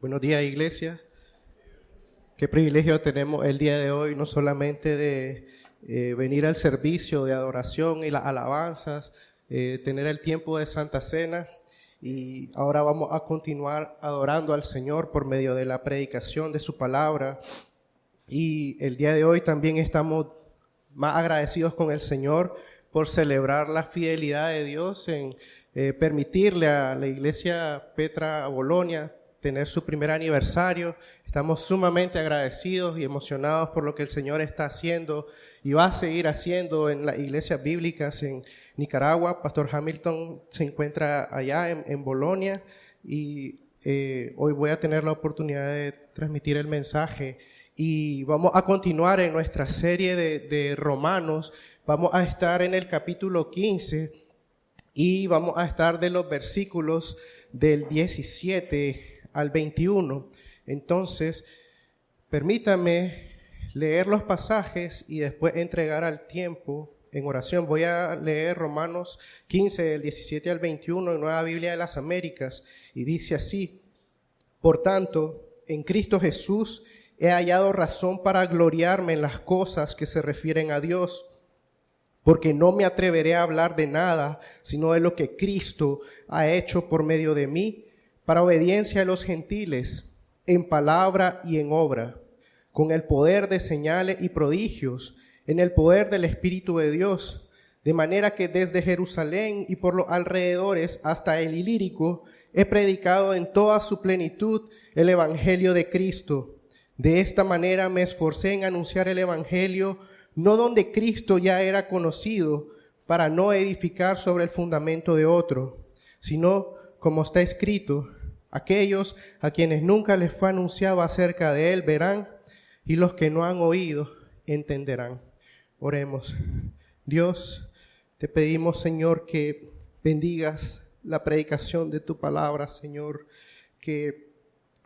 Buenos días, iglesia. Qué privilegio tenemos el día de hoy, no solamente de venir al servicio de adoración y las alabanzas, tener el tiempo de Santa Cena, y ahora vamos a continuar adorando al Señor por medio de la predicación de su palabra. Y el día de hoy también estamos más agradecidos con el Señor por celebrar la fidelidad de Dios en permitirle a la iglesia Petra Bolonia tener su primer aniversario. Estamos sumamente agradecidos y emocionados por lo que el Señor está haciendo y va a seguir haciendo en las iglesias bíblicas en Nicaragua. Pastor Hamilton se encuentra allá en Bolonia y hoy voy a tener la oportunidad de transmitir el mensaje. Y vamos a continuar en nuestra serie de Romanos. Vamos a estar en el capítulo 15 y vamos a estar de los versículos del 17 al 21. Entonces, permítame leer los pasajes y después entregar al tiempo en oración. Voy a leer Romanos 15, del 17 al 21 en Nueva Biblia de las Américas, y dice así: Por tanto, en Cristo Jesús he hallado razón para gloriarme en las cosas que se refieren a Dios, porque no me atreveré a hablar de nada, sino de lo que Cristo ha hecho por medio de mí, para obediencia a los gentiles, en palabra y en obra, con el poder de señales y prodigios, en el poder del Espíritu de Dios, de manera que desde Jerusalén y por los alrededores hasta el Ilírico he predicado en toda su plenitud el Evangelio de Cristo. De esta manera me esforcé en anunciar el Evangelio, no donde Cristo ya era conocido, para no edificar sobre el fundamento de otro, sino, como está escrito: aquellos a quienes nunca les fue anunciado acerca de él verán, y los que no han oído entenderán. Oremos. Dios, te pedimos, Señor, que bendigas la predicación de tu palabra, Señor, que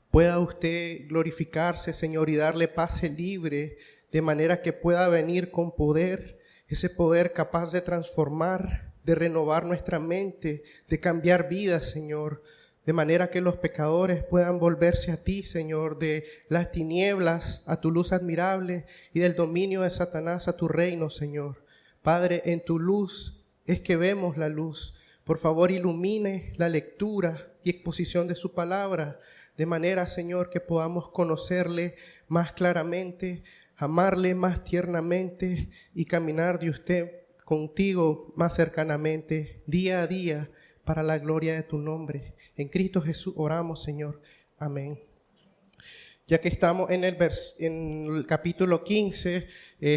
pueda usted glorificarse, Señor, y darle pase libre, de manera que pueda venir con poder, ese poder capaz de transformar, de renovar nuestra mente, de cambiar vidas, Señor, de manera que los pecadores puedan volverse a ti, Señor, de las tinieblas a tu luz admirable y del dominio de Satanás a tu reino, Señor. Padre, en tu luz es que vemos la luz. Por favor, ilumine la lectura y exposición de su palabra, de manera, Señor, que podamos conocerle más claramente, amarle más tiernamente y caminar de usted contigo más cercanamente, día a día, para la gloria de tu nombre. En Cristo Jesús oramos, Señor. Amén. Ya que estamos en el capítulo 15,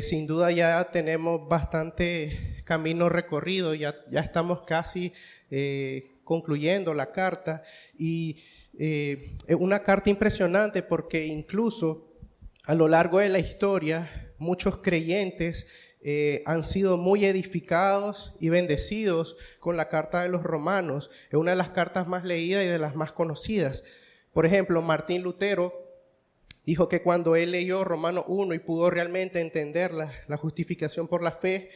sin duda ya tenemos bastante camino recorrido, ya estamos casi concluyendo la carta, y es una carta impresionante porque incluso a lo largo de la historia muchos creyentes han sido muy edificados y bendecidos con la carta de los Romanos. Es una de las cartas más leídas y de las más conocidas. Por ejemplo, Martín Lutero dijo que cuando él leyó Romanos 1 y pudo realmente entender la justificación por la fe,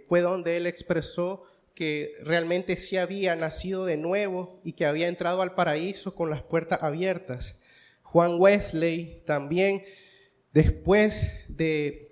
fue donde él expresó que realmente sí había nacido de nuevo y que había entrado al paraíso con las puertas abiertas. Juan Wesley también, después de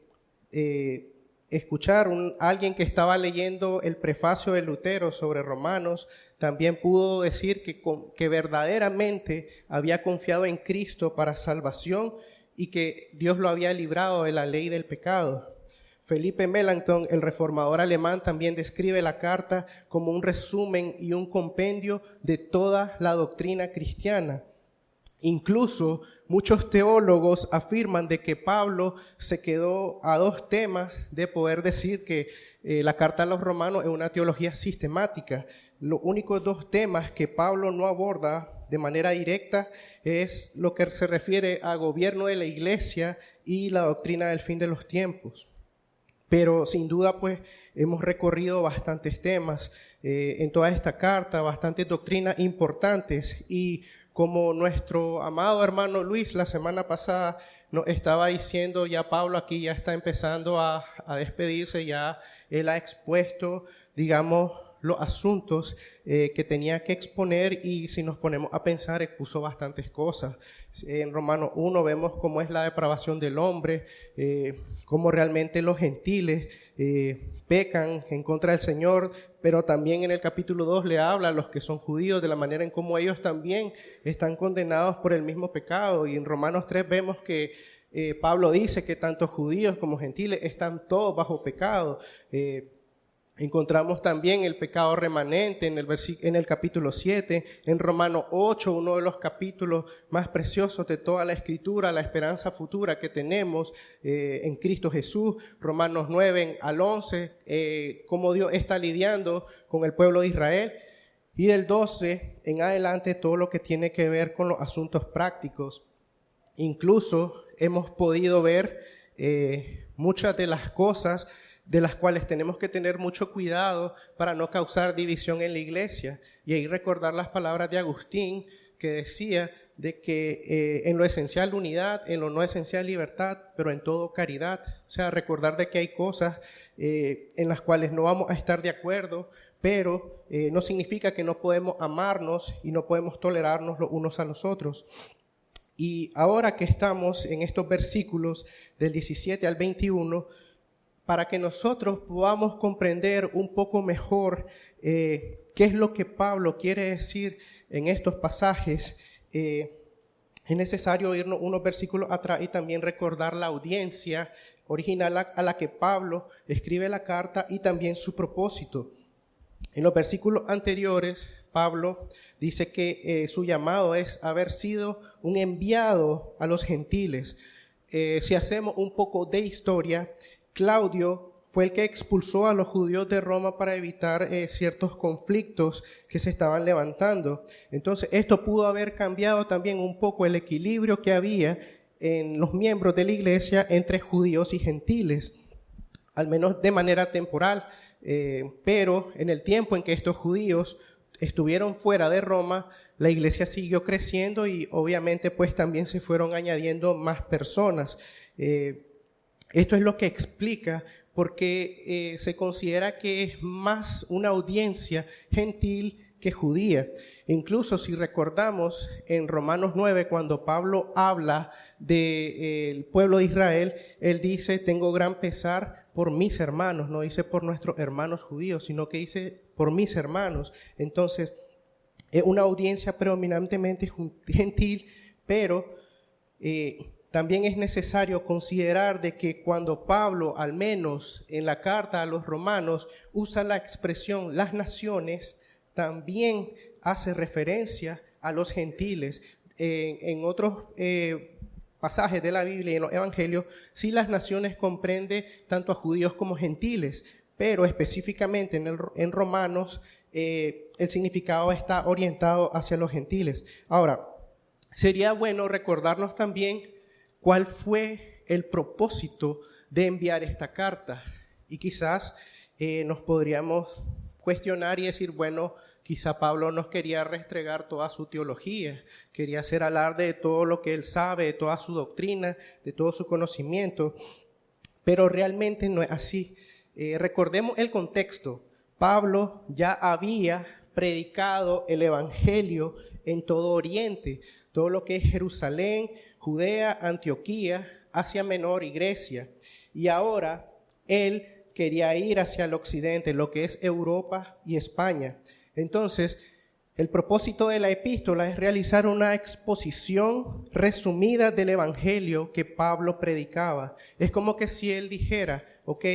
escuchar alguien que estaba leyendo el prefacio de Lutero sobre Romanos, también pudo decir que verdaderamente había confiado en Cristo para salvación y que Dios lo había librado de la ley del pecado. Felipe Melanchthon, el reformador alemán, también describe la carta como un resumen y un compendio de toda la doctrina cristiana. Incluso muchos teólogos afirman de que Pablo se quedó a 2 temas de poder decir que la carta a los romanos es una teología sistemática. Los únicos 2 temas que Pablo no aborda de manera directa es lo que se refiere a gobierno de la iglesia y la doctrina del fin de los tiempos. Pero sin duda pues hemos recorrido bastantes temas en toda esta carta, bastantes doctrinas importantes, y como nuestro amado hermano Luis la semana pasada nos estaba diciendo, ya Pablo aquí ya está empezando a despedirse, ya él ha expuesto, digamos, los asuntos que tenía que exponer, y si nos ponemos a pensar, expuso bastantes cosas. En Romanos 1 vemos cómo es la depravación del hombre, cómo realmente los gentiles pecan en contra del Señor, pero también en el capítulo 2 le habla a los que son judíos de la manera en cómo ellos también están condenados por el mismo pecado. Y en Romanos 3 vemos que Pablo dice que tanto judíos como gentiles están todos bajo pecado. Encontramos también el pecado remanente en el capítulo 7, en Romanos 8, uno de los capítulos más preciosos de toda la Escritura, la esperanza futura que tenemos en Cristo Jesús. Romanos 9 al 11, cómo Dios está lidiando con el pueblo de Israel. Y del 12 en adelante, todo lo que tiene que ver con los asuntos prácticos. Incluso hemos podido ver muchas de las cosas de las cuales tenemos que tener mucho cuidado para no causar división en la iglesia. Y ahí recordar las palabras de Agustín, que decía de que en lo esencial unidad, en lo no esencial libertad, pero en todo caridad. O sea, recordar de que hay cosas en las cuales no vamos a estar de acuerdo, pero no significa que no podemos amarnos y no podemos tolerarnos los unos a los otros. Y ahora que estamos en estos versículos del 17 al 21, para que nosotros podamos comprender un poco mejor qué es lo que Pablo quiere decir en estos pasajes, es necesario irnos unos versículos atrás y también recordar la audiencia original a la que Pablo escribe la carta y también su propósito. En los versículos anteriores, Pablo dice que su llamado es haber sido un enviado a los gentiles. Si hacemos un poco de historia, Claudio fue el que expulsó a los judíos de Roma para evitar ciertos conflictos que se estaban levantando. Entonces, esto pudo haber cambiado también un poco el equilibrio que había en los miembros de la iglesia entre judíos y gentiles, al menos de manera temporal. Pero en el tiempo en que estos judíos estuvieron fuera de Roma, la iglesia siguió creciendo y obviamente pues también se fueron añadiendo más personas. Esto es lo que explica por qué se considera que es más una audiencia gentil que judía. Incluso si recordamos en Romanos 9, cuando Pablo habla del pueblo de Israel, él dice, tengo gran pesar por mis hermanos, no dice por nuestros hermanos judíos, sino que dice por mis hermanos. Entonces, es una audiencia predominantemente gentil, pero también es necesario considerar de que cuando Pablo, al menos en la carta a los romanos, usa la expresión las naciones, también hace referencia a los gentiles. En otros pasajes de la Biblia y en los evangelios, sí las naciones comprende tanto a judíos como gentiles, pero específicamente en Romanos el significado está orientado hacia los gentiles. Ahora, sería bueno recordarnos también cuál fue el propósito de enviar esta carta. Y quizás nos podríamos cuestionar y decir, bueno, quizá Pablo nos quería restregar toda su teología, quería hacer alarde de todo lo que él sabe, de toda su doctrina, de todo su conocimiento, pero realmente no es así. Recordemos el contexto. Pablo ya había predicado el evangelio en todo Oriente, todo lo que es Jerusalén, Judea, Antioquía, Asia Menor y Grecia. Y ahora él quería ir hacia el occidente, lo que es Europa y España. Entonces, el propósito de la epístola es realizar una exposición resumida del evangelio que Pablo predicaba. Es como que si él dijera, ok,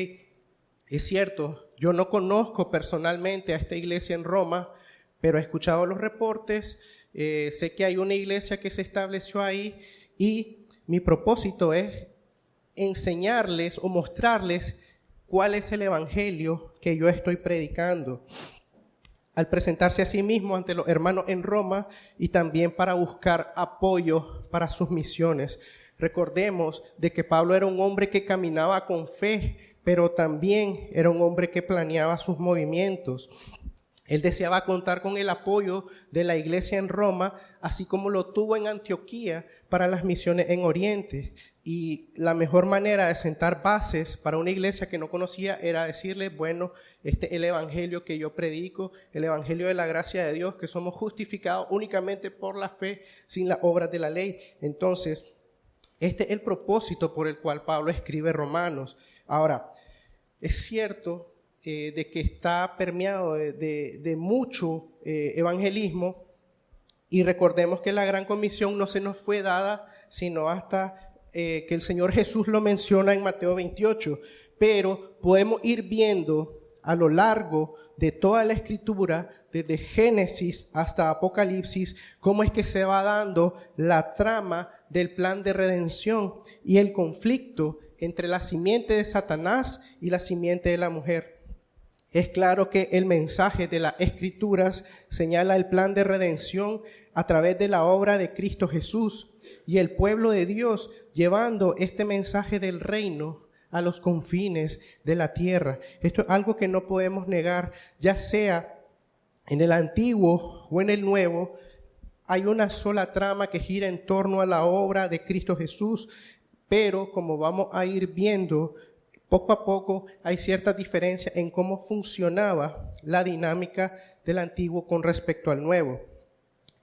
es cierto, yo no conozco personalmente a esta iglesia en Roma, pero he escuchado los reportes, sé que hay una iglesia que se estableció ahí y mi propósito es enseñarles o mostrarles cuál es el evangelio que yo estoy predicando. Al presentarse a sí mismo ante los hermanos en Roma y también para buscar apoyo para sus misiones. Recordemos de que Pablo era un hombre que caminaba con fe, pero también era un hombre que planeaba sus movimientos. Él deseaba contar con el apoyo de la iglesia en Roma, así como lo tuvo en Antioquía para las misiones en Oriente. Y la mejor manera de sentar bases para una iglesia que no conocía era decirle, bueno, este es el evangelio que yo predico, el evangelio de la gracia de Dios, que somos justificados únicamente por la fe, sin las obras de la ley. Entonces, este es el propósito por el cual Pablo escribe Romanos. Ahora, es cierto de que está permeado de mucho evangelismo, y recordemos que la gran comisión no se nos fue dada sino hasta que el Señor Jesús lo menciona en Mateo 28, pero podemos ir viendo a lo largo de toda la Escritura, desde Génesis hasta Apocalipsis, cómo es que se va dando la trama del plan de redención y el conflicto entre la simiente de Satanás y la simiente de la mujer. Es claro que el mensaje de las Escrituras señala el plan de redención a través de la obra de Cristo Jesús y el pueblo de Dios llevando este mensaje del reino a los confines de la tierra. Esto es algo que no podemos negar, ya sea en el Antiguo o en el Nuevo. Hay una sola trama que gira en torno a la obra de Cristo Jesús, pero como vamos a ir viendo, poco a poco hay ciertas diferencias en cómo funcionaba la dinámica del Antiguo con respecto al Nuevo.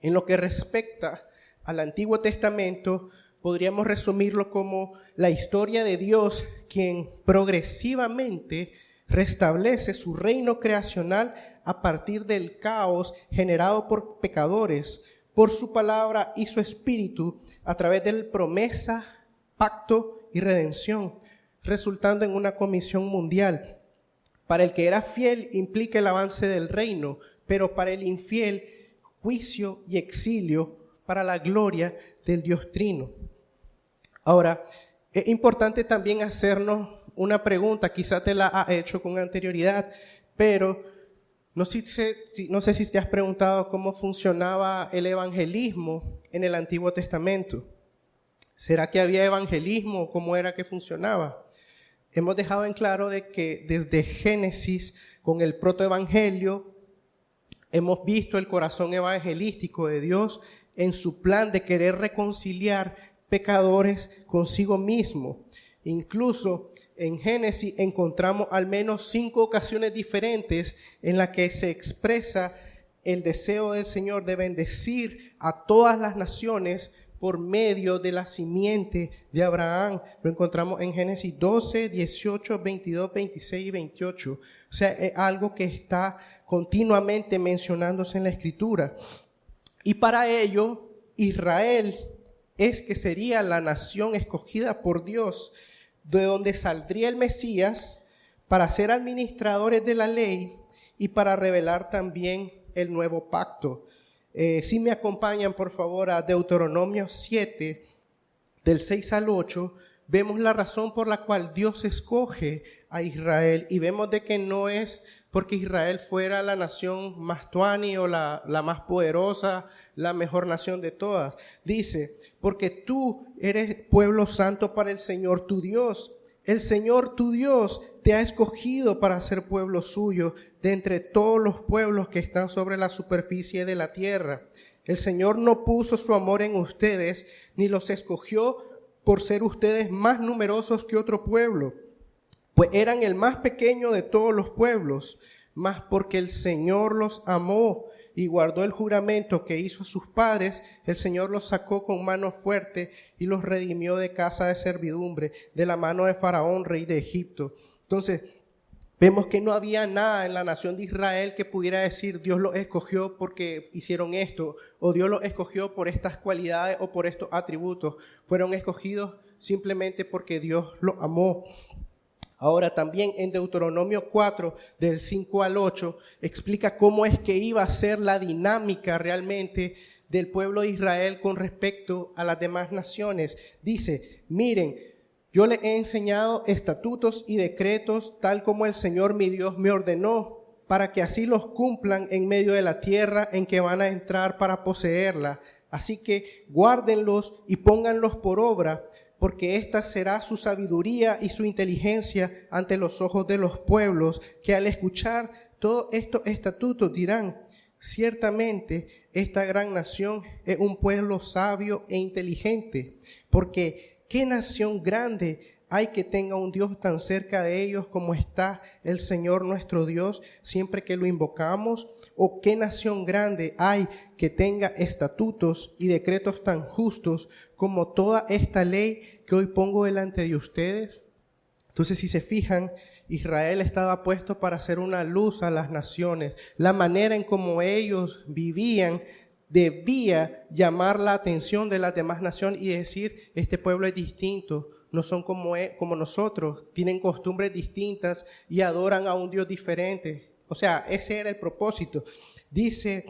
En lo que respecta al Antiguo Testamento, podríamos resumirlo como la historia de Dios, quien progresivamente restablece su reino creacional a partir del caos generado por pecadores, por su palabra y su espíritu, a través de la promesa, pacto y redención, resultando en una comisión mundial. Para el que era fiel implica el avance del reino, pero para el infiel, juicio y exilio para la gloria del Dios Trino. Ahora, es importante también hacernos una pregunta, quizá te la ha hecho con anterioridad, pero no sé si te has preguntado cómo funcionaba el evangelismo en el Antiguo Testamento. ¿Será que había evangelismo? ¿Cómo era que funcionaba? Hemos dejado en claro de que desde Génesis, con el protoevangelio, hemos visto el corazón evangelístico de Dios en su plan de querer reconciliar pecadores consigo mismo. Incluso en Génesis encontramos al menos 5 ocasiones diferentes en las que se expresa el deseo del Señor de bendecir a todas las naciones por medio de la simiente de Abraham. Lo encontramos en Génesis 12, 18, 22, 26 y 28. O sea, es algo que está continuamente mencionándose en la Escritura. Y para ello, Israel es que sería la nación escogida por Dios, de donde saldría el Mesías para ser administradores de la ley y para revelar también el nuevo pacto. Si me acompañan, por favor, a Deuteronomio 7, del 6 al 8, vemos la razón por la cual Dios escoge a Israel y vemos de que no es porque Israel fuera la nación más tuani o la más poderosa, la mejor nación de todas. Dice, porque tú eres pueblo santo para el Señor tu Dios. El Señor tu Dios te ha escogido para ser pueblo suyo de entre todos los pueblos que están sobre la superficie de la tierra. El Señor no puso su amor en ustedes, ni los escogió por ser ustedes más numerosos que otro pueblo, pues eran el más pequeño de todos los pueblos, mas porque el Señor los amó y guardó el juramento que hizo a sus padres, el Señor los sacó con mano fuerte y los redimió de casa de servidumbre, de la mano de Faraón, rey de Egipto. Entonces, vemos que no había nada en la nación de Israel que pudiera decir Dios los escogió porque hicieron esto, o Dios los escogió por estas cualidades o por estos atributos. Fueron escogidos simplemente porque Dios los amó. Ahora también en Deuteronomio 4, del 5 al 8, explica cómo es que iba a ser la dinámica realmente del pueblo de Israel con respecto a las demás naciones. Dice, miren, yo les he enseñado estatutos y decretos tal como el Señor mi Dios me ordenó, para que así los cumplan en medio de la tierra en que van a entrar para poseerla. Así que guárdenlos y pónganlos por obra, porque esta será su sabiduría y su inteligencia ante los ojos de los pueblos, que al escuchar todos estos estatutos dirán, ciertamente esta gran nación es un pueblo sabio e inteligente, porque ¿qué nación grande hay que tenga un Dios tan cerca de ellos como está el Señor nuestro Dios siempre que lo invocamos? ¿O qué nación grande hay que tenga estatutos y decretos tan justos como toda esta ley que hoy pongo delante de ustedes? Entonces, si se fijan, Israel estaba puesto para ser una luz a las naciones. La manera en cómo ellos vivían debía llamar la atención de las demás naciones y decir, este pueblo es distinto, no son como nosotros, tienen costumbres distintas y adoran a un Dios diferente. O sea, ese era el propósito. Dice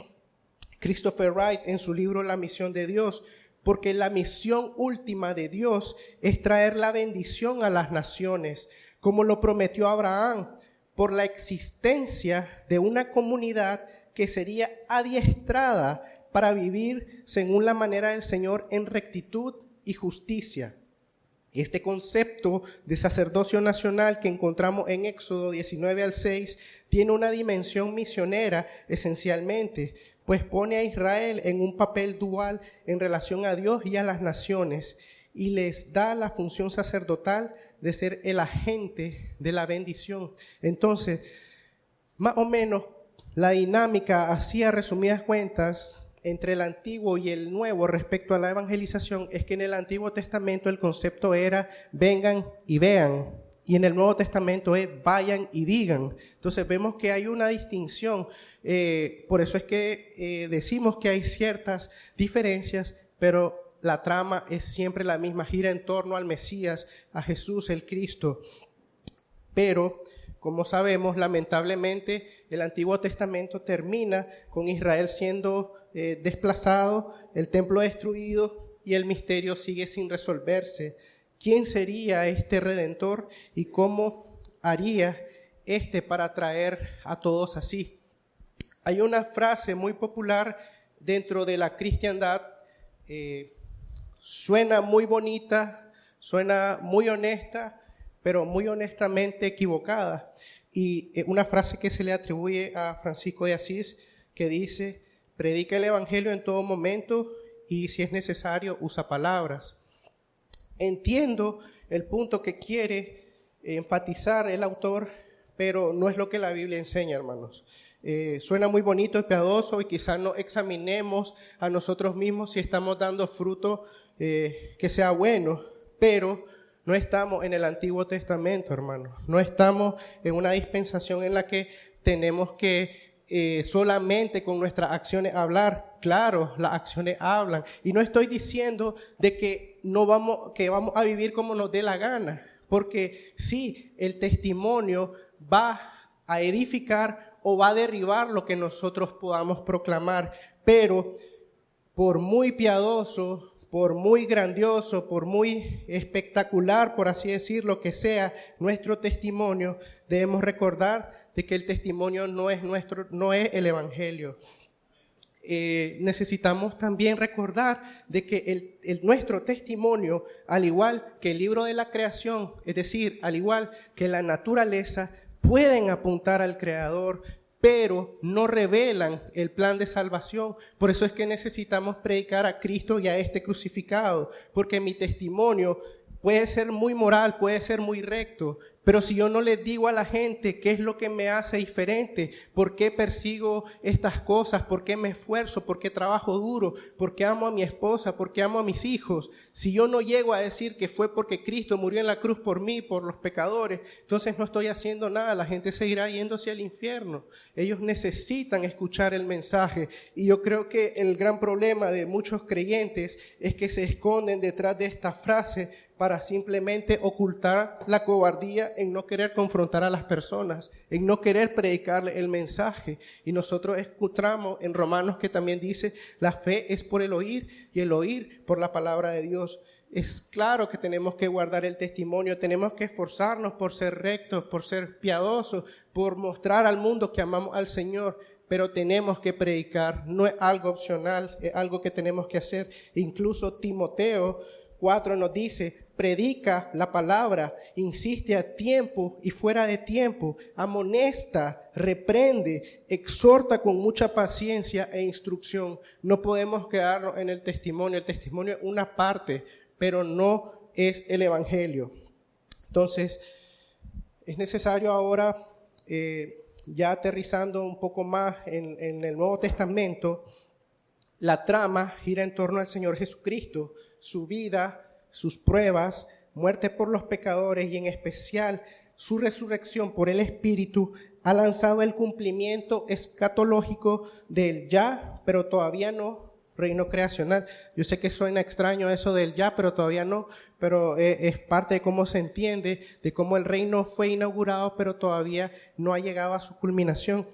Christopher Wright en su libro La misión de Dios, porque la misión última de Dios es traer la bendición a las naciones, como lo prometió Abraham, por la existencia de una comunidad que sería adiestrada para vivir según la manera del Señor en rectitud y justicia. Este concepto de sacerdocio nacional que encontramos en Éxodo 19 al 6 tiene una dimensión misionera esencialmente, pues pone a Israel en un papel dual en relación a Dios y a las naciones y les da la función sacerdotal de ser el agente de la bendición. Entonces, más o menos la dinámica, así a resumidas cuentas, entre el Antiguo y el Nuevo respecto a la evangelización es que en el Antiguo Testamento el concepto era vengan y vean, y en el Nuevo Testamento es vayan y digan. Entonces vemos que hay una distinción, por eso es que decimos que hay ciertas diferencias, pero la trama es siempre la misma, gira en torno al Mesías, a Jesús el Cristo. Pero, como sabemos, lamentablemente el Antiguo Testamento termina con Israel siendo desplazado, el templo destruido y el misterio sigue sin resolverse. ¿Quién sería este Redentor y cómo haría para traer a todos así? Hay una frase muy popular dentro de la cristiandad, suena muy bonita, suena muy honesta, pero muy honestamente equivocada. Y una frase que se le atribuye a Francisco de Asís que dice: predica el evangelio en todo momento y si es necesario usa palabras. Entiendo el punto que quiere enfatizar el autor, pero no es lo que la Biblia enseña, hermanos. Suena muy bonito y piadoso y quizás no examinemos a nosotros mismos si estamos dando fruto que sea bueno, pero no estamos en el Antiguo Testamento, hermanos. No estamos en una dispensación en la que tenemos que solamente con nuestras acciones hablar. Claro, las acciones hablan. Y no estoy diciendo de que vamos a vivir como nos dé la gana, porque sí, el testimonio va a edificar o va a derribar lo que nosotros podamos proclamar, pero por muy piadoso, por muy grandioso, por muy espectacular, por así decirlo, que sea nuestro testimonio, debemos recordar de que el testimonio no es el evangelio. Necesitamos también recordar de que nuestro testimonio, al igual que el libro de la creación, es decir, al igual que la naturaleza, pueden apuntar al Creador, pero no revelan el plan de salvación. Por eso es que necesitamos predicar a Cristo y a este crucificado, porque mi testimonio puede ser muy moral, puede ser muy recto, pero si yo no les digo a la gente qué es lo que me hace diferente, por qué persigo estas cosas, por qué me esfuerzo, por qué trabajo duro, por qué amo a mi esposa, por qué amo a mis hijos, si yo no llego a decir que fue porque Cristo murió en la cruz por mí, por los pecadores, entonces no estoy haciendo nada, la gente seguirá yéndose al infierno. Ellos necesitan escuchar el mensaje y yo creo que el gran problema de muchos creyentes es que se esconden detrás de esta frase para simplemente ocultar la cobardía en no querer confrontar a las personas, en no querer predicarle el mensaje. Y nosotros escuchamos en Romanos que también dice, la fe es por el oír y el oír por la palabra de Dios. Es claro que tenemos que guardar el testimonio, tenemos que esforzarnos por ser rectos, por ser piadosos, por mostrar al mundo que amamos al Señor, pero tenemos que predicar, no es algo opcional, es algo que tenemos que hacer. Incluso Timoteo 4 nos dice, predica la palabra, insiste a tiempo y fuera de tiempo, amonesta, reprende, exhorta con mucha paciencia e instrucción. No podemos quedarnos en el testimonio es una parte, pero no es el Evangelio. Entonces, es necesario ahora, ya aterrizando un poco más en el Nuevo Testamento, la trama gira en torno al Señor Jesucristo, su vida, sus pruebas, muerte por los pecadores y en especial su resurrección por el Espíritu ha lanzado el cumplimiento escatológico del ya, pero todavía no, reino creacional. Yo sé que suena extraño eso del ya, pero todavía no, pero es parte de cómo se entiende, de cómo el reino fue inaugurado, pero todavía no ha llegado a su culminación.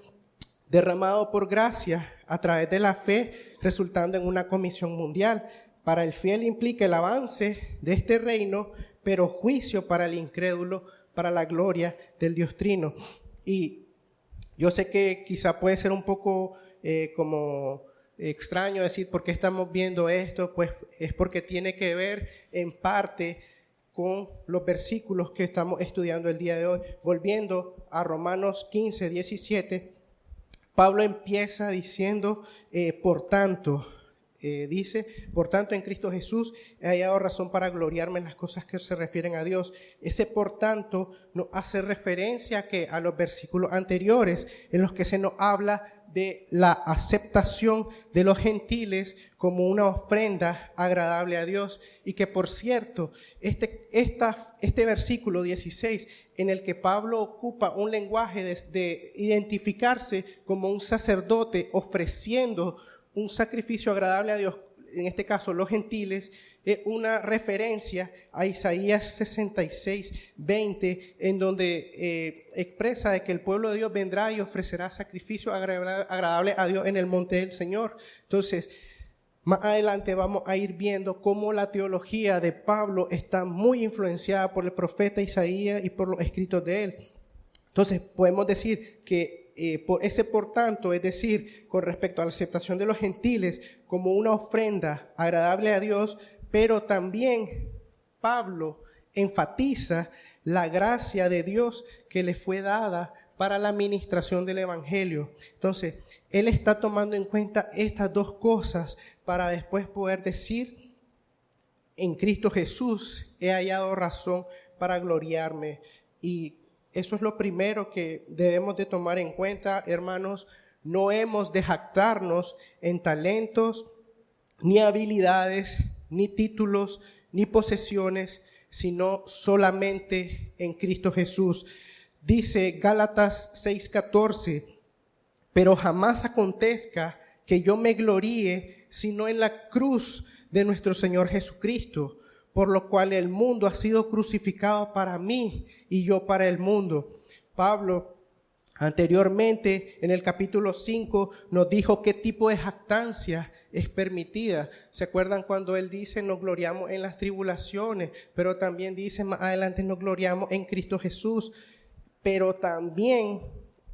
Derramado por gracia a través de la fe, resultando en una comisión mundial. Para el fiel implica el avance de este reino, pero juicio para el incrédulo, para la gloria del Dios Trino. Y yo sé que quizá puede ser un poco como extraño decir por qué estamos viendo esto, pues es porque tiene que ver en parte con los versículos que estamos estudiando el día de hoy. Volviendo a Romanos 15, 17, Pablo empieza diciendo, por tanto, en Cristo Jesús he hallado razón para gloriarme en las cosas que se refieren a Dios. Ese por tanto nos hace referencia a los versículos anteriores en los que se nos habla de la aceptación de los gentiles como una ofrenda agradable a Dios. Y que por cierto, este versículo 16 en el que Pablo ocupa un lenguaje de identificarse como un sacerdote ofreciendo un sacrificio agradable a Dios, en este caso los gentiles, es una referencia a Isaías 66, 20, en donde expresa de que el pueblo de Dios vendrá y ofrecerá sacrificio agradable a Dios en el monte del Señor. Entonces, más adelante vamos a ir viendo cómo la teología de Pablo está muy influenciada por el profeta Isaías y por los escritos de él. Entonces, podemos decir que por tanto, es decir, con respecto a la aceptación de los gentiles como una ofrenda agradable a Dios, pero también Pablo enfatiza la gracia de Dios que le fue dada para la administración del Evangelio. Entonces, él está tomando en cuenta estas dos cosas para después poder decir, en Cristo Jesús he hallado razón para gloriarme. Y eso es lo primero que debemos de tomar en cuenta, hermanos. No hemos de jactarnos en talentos, ni habilidades, ni títulos, ni posesiones, sino solamente en Cristo Jesús. Dice Gálatas 6:14, pero jamás acontezca que yo me gloríe, sino en la cruz de nuestro Señor Jesucristo, por lo cual el mundo ha sido crucificado para mí y yo para el mundo. Pablo anteriormente en el capítulo 5 nos dijo qué tipo de jactancia es permitida. ¿Se acuerdan cuando él dice nos gloriamos en las tribulaciones? Pero también dice más adelante nos gloriamos en Cristo Jesús. Pero también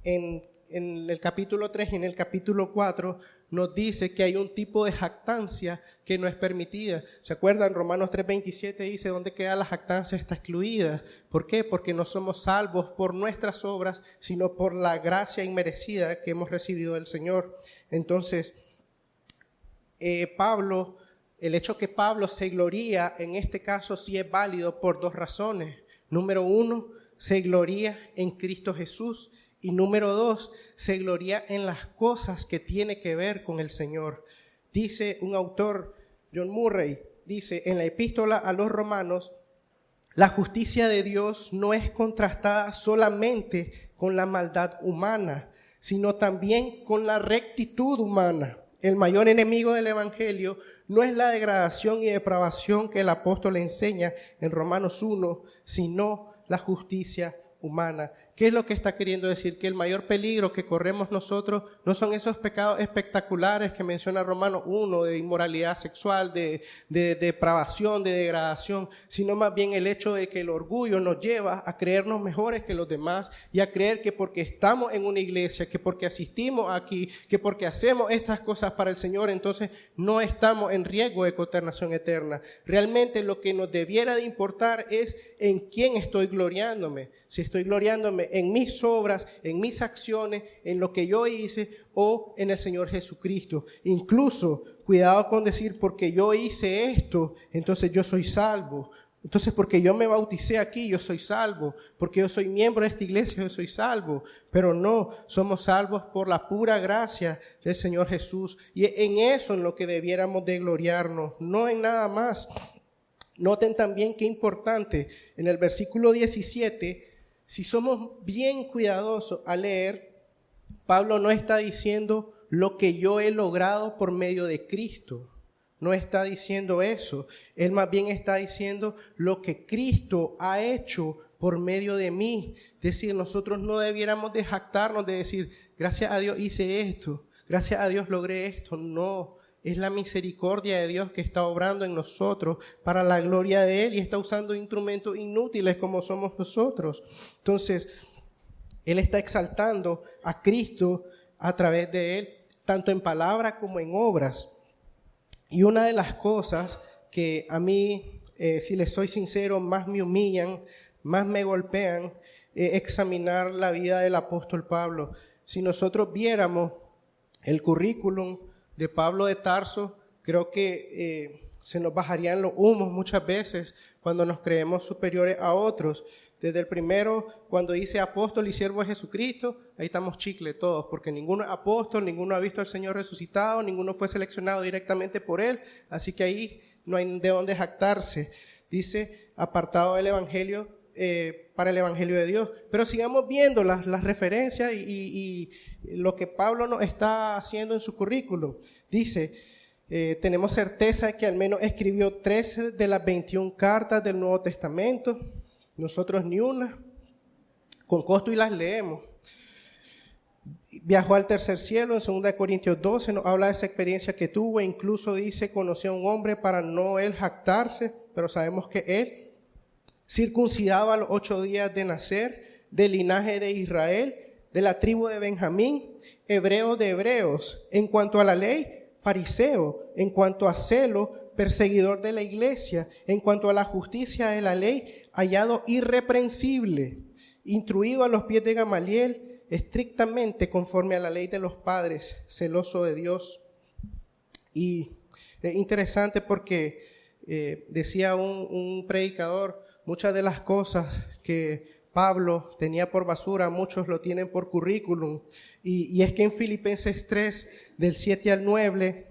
en el capítulo 3 y en el capítulo 4 nos dice que hay un tipo de jactancia que no es permitida. ¿Se acuerdan? Romanos 3:27 dice, ¿dónde queda la jactancia? Está excluida. ¿Por qué? Porque no somos salvos por nuestras obras, sino por la gracia inmerecida que hemos recibido del Señor. Entonces, el hecho que Pablo se gloría, en este caso sí es válido por dos razones. Número uno, se gloría en Cristo Jesús. Y número dos, se gloria en las cosas que tiene que ver con el Señor. Dice un autor, John Murray, dice en la epístola a los Romanos, la justicia de Dios no es contrastada solamente con la maldad humana, sino también con la rectitud humana. El mayor enemigo del Evangelio no es la degradación y depravación que el apóstol enseña en Romanos 1, sino la justicia humana. ¿Qué es lo que está queriendo decir? Que el mayor peligro que corremos nosotros no son esos pecados espectaculares que menciona Romanos 1, de inmoralidad sexual, de depravación, de degradación, sino más bien el hecho de que el orgullo nos lleva a creernos mejores que los demás y a creer que porque estamos en una iglesia, que porque asistimos aquí, que porque hacemos estas cosas para el Señor, entonces no estamos en riesgo de condenación eterna. Realmente lo que nos debiera de importar es en quién estoy gloriándome. Si estoy gloriándome en mis obras, en mis acciones, en lo que yo hice o en el Señor Jesucristo. Incluso, cuidado con decir porque yo hice esto, entonces yo soy salvo. Entonces, porque yo me bauticé aquí, yo soy salvo. Porque yo soy miembro de esta iglesia, yo soy salvo. Pero no, somos salvos por la pura gracia del Señor Jesús. Y en eso en lo que debiéramos de gloriarnos, no en nada más. Noten también qué importante, en el versículo 17, si somos bien cuidadosos al leer, Pablo no está diciendo lo que yo he logrado por medio de Cristo. No está diciendo eso. Él más bien está diciendo lo que Cristo ha hecho por medio de mí. Es decir, nosotros no debiéramos de jactarnos de decir, gracias a Dios hice esto, gracias a Dios logré esto. No, es la misericordia de Dios que está obrando en nosotros para la gloria de Él y está usando instrumentos inútiles como somos nosotros. Entonces, Él está exaltando a Cristo a través de Él, tanto en palabra como en obras. Y una de las cosas que a mí, si les soy sincero, más me humillan, más me golpean, es examinar la vida del apóstol Pablo. Si nosotros viéramos el currículum de Pablo de Tarso, creo que se nos bajarían los humos muchas veces cuando nos creemos superiores a otros. Desde el primero, cuando dice apóstol y siervo de Jesucristo, ahí estamos chicle todos, porque ninguno es apóstol, ninguno ha visto al Señor resucitado, ninguno fue seleccionado directamente por Él, así que ahí no hay de dónde jactarse. Dice, apartado del Evangelio, para el Evangelio de Dios. Pero sigamos viendo las referencias y lo que Pablo nos está haciendo en su currículum. Dice, tenemos certeza de que al menos escribió 13 de las 21 cartas del Nuevo Testamento. Nosotros ni una, con costo y las leemos. Viajó al tercer cielo, en 2 Corintios 12 nos habla de esa experiencia que tuvo, e incluso dice, conoció a un hombre para no él jactarse, pero sabemos que él, circuncidado a los 8 días de nacer, del linaje de Israel, de la tribu de Benjamín, hebreo de hebreos, en cuanto a la ley, fariseo, en cuanto a celo, perseguidor de la iglesia, en cuanto a la justicia de la ley, hallado irreprensible, instruido a los pies de Gamaliel, estrictamente conforme a la ley de los padres, celoso de Dios. Y es interesante porque decía un predicador, muchas de las cosas que Pablo tenía por basura, muchos lo tienen por currículum. Y es que en Filipenses 3, del 7 al 9,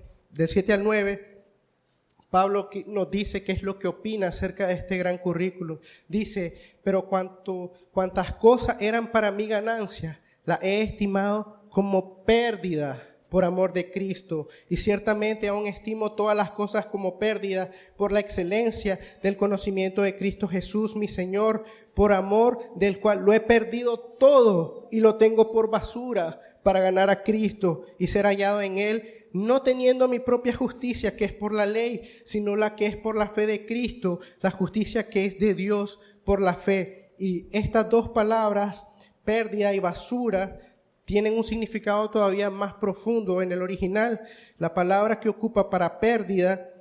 Pablo nos dice qué es lo que opina acerca de este gran currículum. Dice, pero cuantas cosas eran para mi ganancia, las he estimado como pérdida por amor de Cristo. Y ciertamente aún estimo todas las cosas como pérdida por la excelencia del conocimiento de Cristo Jesús, mi Señor, por amor del cual lo he perdido todo y lo tengo por basura para ganar a Cristo y ser hallado en Él, no teniendo mi propia justicia que es por la ley, sino la que es por la fe de Cristo, la justicia que es de Dios por la fe. Y estas dos palabras, pérdida y basura, tienen un significado todavía más profundo. En el original, la palabra que ocupa para pérdida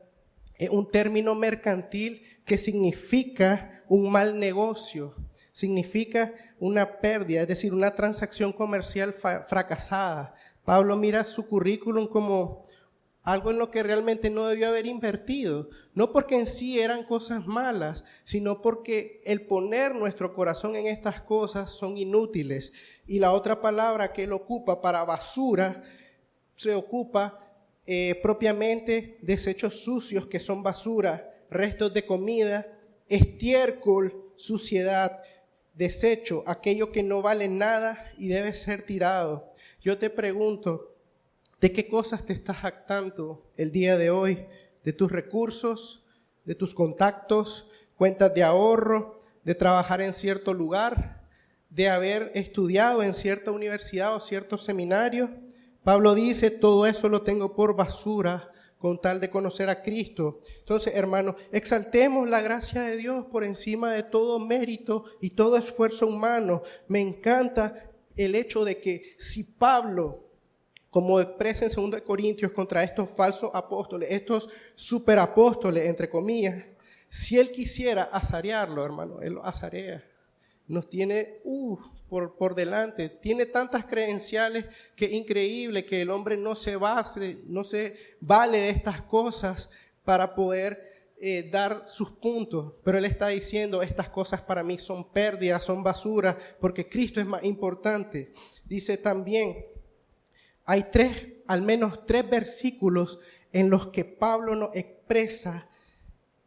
es un término mercantil que significa un mal negocio, significa una pérdida, es decir, una transacción comercial fracasada. Pablo mira su currículum como algo en lo que realmente no debió haber invertido, no porque en sí eran cosas malas, sino porque el poner nuestro corazón en estas cosas son inútiles. Y la otra palabra que él ocupa para basura, se ocupa propiamente desechos sucios que son basura, restos de comida, estiércol, suciedad, desecho, aquello que no vale nada y debe ser tirado. Yo te pregunto, ¿de qué cosas te estás jactando el día de hoy? ¿De tus recursos, de tus contactos, cuentas de ahorro, de trabajar en cierto lugar, de haber estudiado en cierta universidad o cierto seminario? Pablo dice, todo eso lo tengo por basura con tal de conocer a Cristo. Entonces, hermanos, exaltemos la gracia de Dios por encima de todo mérito y todo esfuerzo humano. Me encanta el hecho de que si Pablo, como expresa en 2 Corintios contra estos falsos apóstoles, estos superapóstoles, entre comillas, si él quisiera azarearlo, hermano, él lo azarea. Nos tiene por delante, tiene tantas credenciales que es increíble que el hombre no se vale de estas cosas para poder dar sus puntos, pero él está diciendo, estas cosas para mí son pérdidas, son basura, porque Cristo es más importante. Dice también, hay al menos tres versículos en los que Pablo nos expresa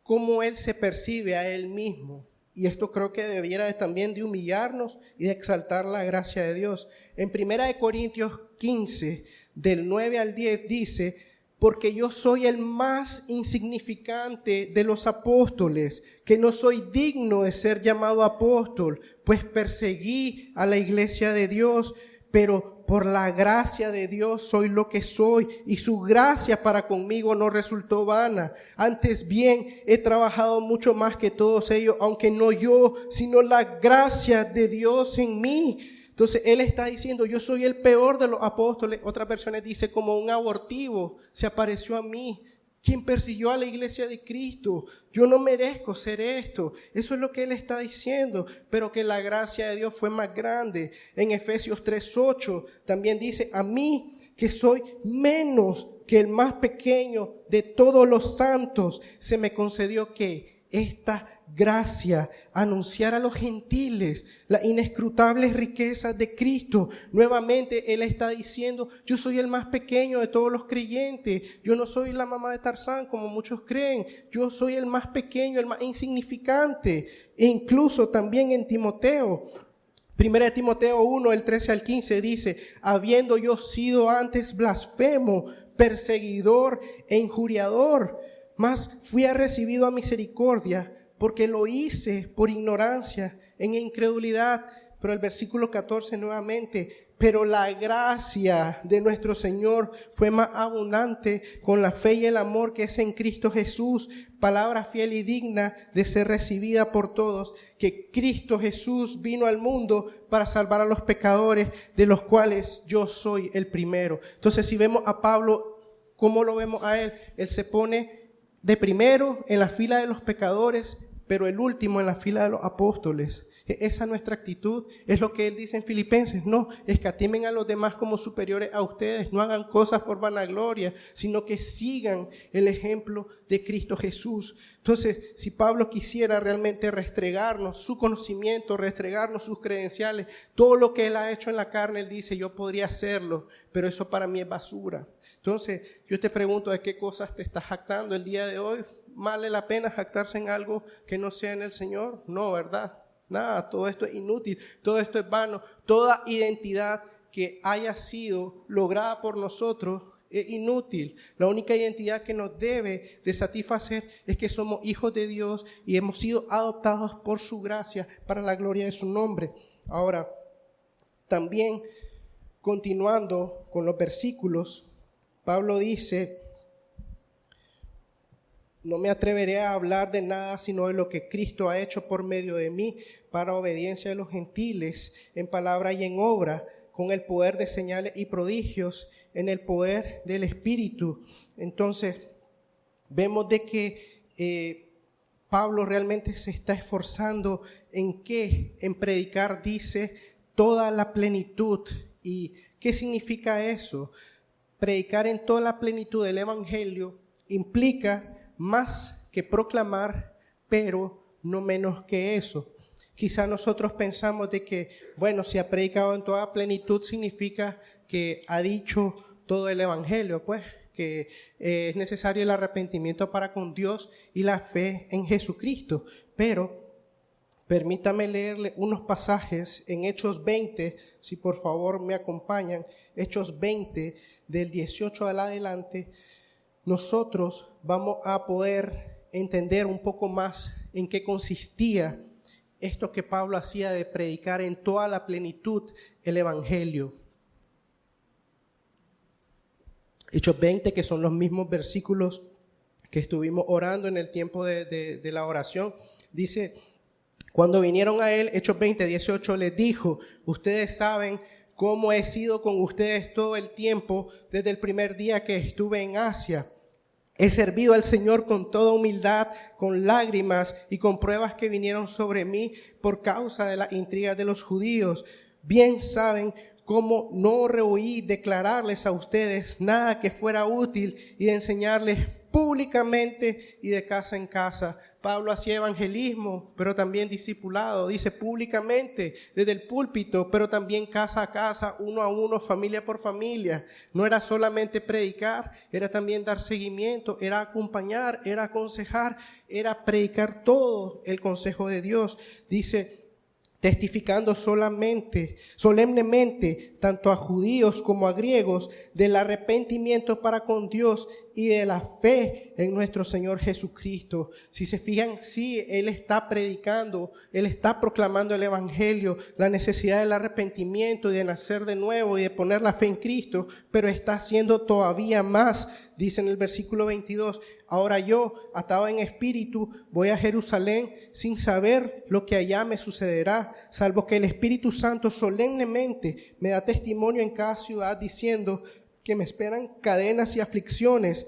cómo él se percibe a él mismo. Y esto creo que debiera también de humillarnos y de exaltar la gracia de Dios. En 1 Corintios 15, del 9 al 10, dice, porque yo soy el más insignificante de los apóstoles, que no soy digno de ser llamado apóstol, pues perseguí a la iglesia de Dios, pero por la gracia de Dios soy lo que soy, y su gracia para conmigo no resultó vana. Antes bien, he trabajado mucho más que todos ellos, aunque no yo, sino la gracia de Dios en mí. Entonces, él está diciendo, yo soy el peor de los apóstoles. Otras versiones dice, como un abortivo se apareció a mí. ¿Quién persiguió a la iglesia de Cristo? Yo no merezco ser esto. Eso es lo que él está diciendo, pero que la gracia de Dios fue más grande. En Efesios 3:8 también dice, a mí que soy menos que el más pequeño de todos los santos, se me concedió que esta gracia, anunciar a los gentiles las inescrutables riquezas de Cristo. Nuevamente él está diciendo, yo soy el más pequeño de todos los creyentes, yo no soy la mamá de Tarzán como muchos creen, yo soy el más pequeño, el más insignificante. E incluso también en Timoteo, 1 Timoteo 1, el 13 al 15 dice, habiendo yo sido antes blasfemo, perseguidor e injuriador, mas fui recibido a misericordia, porque lo hice por ignorancia, en incredulidad. Pero el versículo 14 nuevamente, pero la gracia de nuestro Señor fue más abundante con la fe y el amor que es en Cristo Jesús, palabra fiel y digna de ser recibida por todos, que Cristo Jesús vino al mundo para salvar a los pecadores, de los cuales yo soy el primero. Entonces, si vemos a Pablo, ¿cómo lo vemos a él? Él se pone de primero en la fila de los pecadores, pero el último en la fila de los apóstoles. Esa es nuestra actitud, es lo que él dice en Filipenses. No escatimen a los demás como superiores a ustedes, no hagan cosas por vanagloria, sino que sigan el ejemplo de Cristo Jesús. Entonces, si Pablo quisiera realmente restregarnos su conocimiento, restregarnos sus credenciales, todo lo que él ha hecho en la carne, él dice, yo podría hacerlo, pero eso para mí es basura. Entonces, yo te pregunto, ¿de qué cosas te estás jactando el día de hoy? ¿Vale la pena jactarse en algo que no sea en el Señor? No, ¿verdad? Nada, todo esto es inútil, todo esto es vano. Toda identidad que haya sido lograda por nosotros es inútil. La única identidad que nos debe de satisfacer es que somos hijos de Dios y hemos sido adoptados por su gracia para la gloria de su nombre. Ahora, también continuando con los versículos, Pablo dice, no me atreveré a hablar de nada sino de lo que Cristo ha hecho por medio de mí para obediencia de los gentiles en palabra y en obra, con el poder de señales y prodigios, en el poder del Espíritu. Entonces, vemos de que Pablo realmente se está esforzando en qué, en predicar, dice, toda la plenitud. ¿Y qué significa eso? Predicar en toda la plenitud del Evangelio implica más que proclamar, pero no menos que eso. Quizá nosotros pensamos de que, bueno, si ha predicado en toda plenitud significa que ha dicho todo el Evangelio, pues, que es necesario el arrepentimiento para con Dios y la fe en Jesucristo. Pero permítame leerle unos pasajes en Hechos 20, si por favor me acompañan, Hechos 20, del 18 al adelante. Nosotros vamos a poder entender un poco más en qué consistía esto que Pablo hacía de predicar en toda la plenitud el Evangelio. Hechos 20, que son los mismos versículos que estuvimos orando en el tiempo de la oración, dice, cuando vinieron a él, Hechos 20, 18, les dijo, ustedes saben cómo he sido con ustedes todo el tiempo desde el primer día que estuve en Asia. He servido al Señor con toda humildad, con lágrimas y con pruebas que vinieron sobre mí por causa de las intrigas de los judíos. Bien saben cómo no rehuí declararles a ustedes nada que fuera útil y de enseñarles públicamente y de casa en casa. Pablo hacía evangelismo, pero también discipulado. Dice públicamente, desde el púlpito, pero también casa a casa, uno a uno, familia por familia. No era solamente predicar, era también dar seguimiento, era acompañar, era aconsejar, era predicar todo el consejo de Dios. Dice, testificando solemnemente, tanto a judíos como a griegos, del arrepentimiento para con Dios y de la fe en nuestro Señor Jesucristo. Si se fijan, sí, Él está predicando, Él está proclamando el Evangelio, la necesidad del arrepentimiento y de nacer de nuevo y de poner la fe en Cristo, pero está haciendo todavía más. Dice en el versículo 22, ahora yo, atado en espíritu, voy a Jerusalén sin saber lo que allá me sucederá, salvo que el Espíritu Santo solemnemente me da testimonio en cada ciudad diciendo que me esperan cadenas y aflicciones,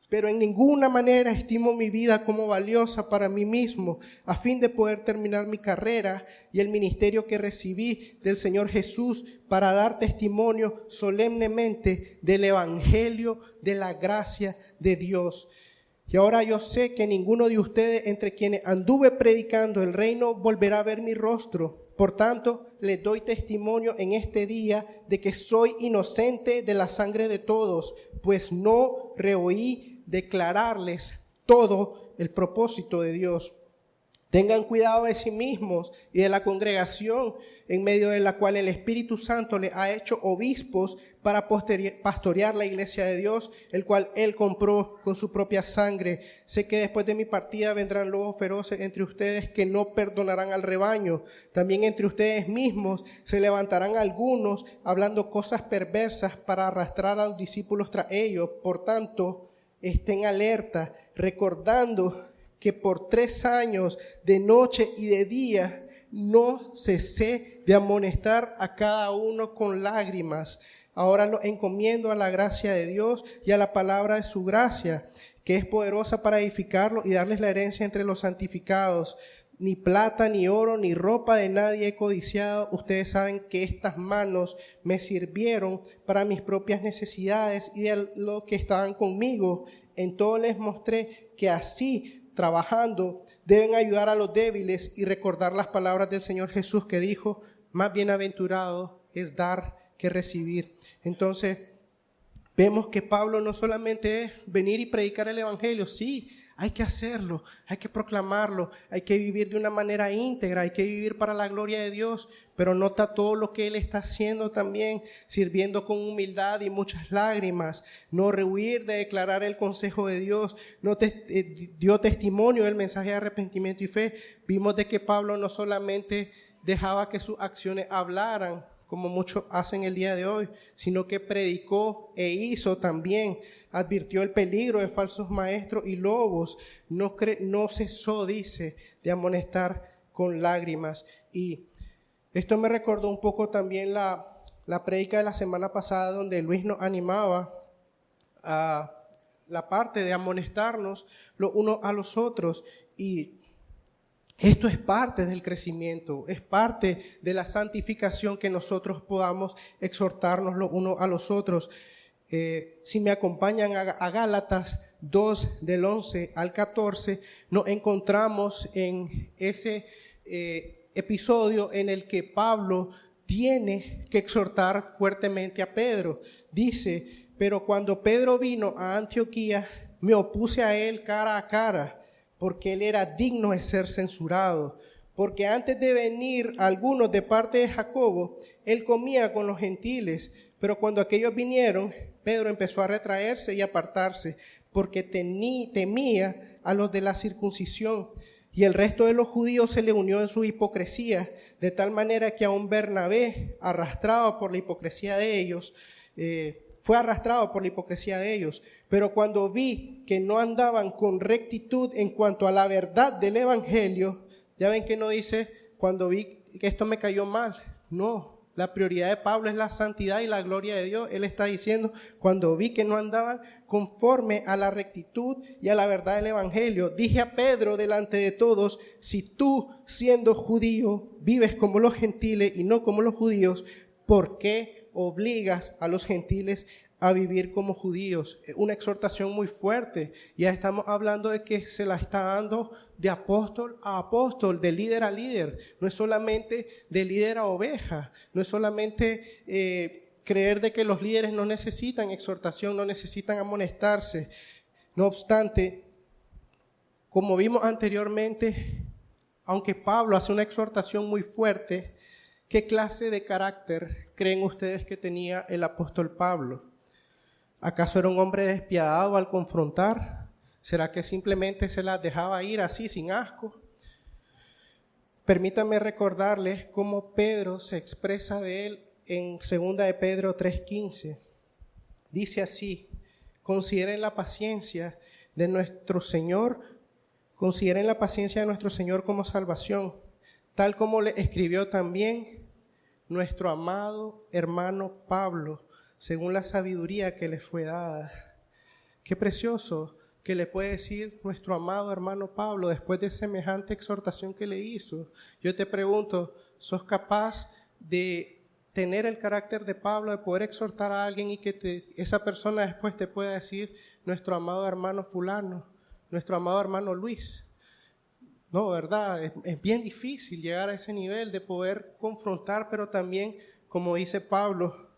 pero en ninguna manera estimo mi vida como valiosa para mí mismo, a fin de poder terminar mi carrera y el ministerio que recibí del Señor Jesús para dar testimonio solemnemente del Evangelio de la gracia de Dios. Y ahora yo sé que ninguno de ustedes entre quienes anduve predicando el reino volverá a ver mi rostro. Por tanto, les doy testimonio en este día de que soy inocente de la sangre de todos, pues no rehuí declararles todo el propósito de Dios. Tengan cuidado de sí mismos y de la congregación en medio de la cual el Espíritu Santo les ha hecho obispos para pastorear la iglesia de Dios, el cual Él compró con su propia sangre. Sé que después de mi partida vendrán lobos feroces entre ustedes que no perdonarán al rebaño. También entre ustedes mismos se levantarán algunos hablando cosas perversas para arrastrar a los discípulos tras ellos. Por tanto, estén alerta, recordando que por 3 años de noche y de día no cesé de amonestar a cada uno con lágrimas. Ahora lo encomiendo a la gracia de Dios y a la palabra de su gracia, que es poderosa para edificarlo y darles la herencia entre los santificados. Ni plata, ni oro, ni ropa de nadie he codiciado. Ustedes saben que estas manos me sirvieron para mis propias necesidades y de lo que estaban conmigo. En todo les mostré que así, trabajando, deben ayudar a los débiles y recordar las palabras del Señor Jesús que dijo, más bienaventurado es dar que recibir. Entonces, vemos que Pablo no solamente es venir y predicar el Evangelio, sí, hay que hacerlo, hay que proclamarlo, hay que vivir de una manera íntegra, hay que vivir para la gloria de Dios, pero nota todo lo que Él está haciendo también, sirviendo con humildad y muchas lágrimas, no rehuir de declarar el consejo de Dios, dio testimonio del mensaje de arrepentimiento y fe. Vimos de que Pablo no solamente dejaba que sus acciones hablaran, como muchos hacen el día de hoy, sino que predicó e hizo también. Advirtió el peligro de falsos maestros y lobos. No cesó, dice, de amonestar con lágrimas. Y esto me recordó un poco también la prédica de la semana pasada, donde Luis nos animaba a la parte de amonestarnos los unos a los otros. Y esto es parte del crecimiento, es parte de la santificación, que nosotros podamos exhortarnos los unos a los otros. Si me acompañan a Gálatas 2, del 11 al 14, nos encontramos en ese episodio en el que Pablo tiene que exhortar fuertemente a Pedro. Dice, pero cuando Pedro vino a Antioquía, me opuse a él cara a cara, porque él era digno de ser censurado. Porque antes de venir algunos de parte de Jacobo, él comía con los gentiles, pero cuando aquellos vinieron, Pedro empezó a retraerse y apartarse, porque temía a los de la circuncisión. Y el resto de los judíos se le unió en su hipocresía, de tal manera que aún Bernabé, arrastrado por la hipocresía de ellos, fue arrastrado por la hipocresía de ellos. Pero cuando vi que no andaban con rectitud en cuanto a la verdad del evangelio, ya ven que no dice, cuando vi que esto me cayó mal. No, la prioridad de Pablo es la santidad y la gloria de Dios. Él está diciendo, cuando vi que no andaban conforme a la rectitud y a la verdad del evangelio, dije a Pedro delante de todos, si tú, siendo judío, vives como los gentiles y no como los judíos, ¿por qué obligas a los gentiles a vivir como judíos. Una exhortación muy fuerte. Ya estamos hablando de que se la está dando de apóstol a apóstol, de líder a líder. No es solamente de líder a oveja. No es solamente creer de que los líderes no necesitan exhortación, no necesitan amonestarse. No obstante, como vimos anteriormente, aunque Pablo hace una exhortación muy fuerte, ¿qué clase de carácter creen ustedes que tenía el apóstol Pablo? ¿Acaso era un hombre despiadado al confrontar? ¿Será que simplemente se las dejaba ir así, sin asco? Permítanme recordarles cómo Pedro se expresa de él en 2 de Pedro 3:15. Dice así: consideren la paciencia de nuestro Señor, como salvación, tal como le escribió también nuestro amado hermano Pablo, según la sabiduría que le fue dada. Qué precioso que le puede decir nuestro amado hermano Pablo después de semejante exhortación que le hizo. Yo te pregunto, ¿sos capaz de tener el carácter de Pablo, de poder exhortar a alguien y que esa persona después te pueda decir nuestro amado hermano fulano, nuestro amado hermano Luis? No, ¿verdad? Es bien difícil llegar a ese nivel de poder confrontar, pero también, como dice Pablo,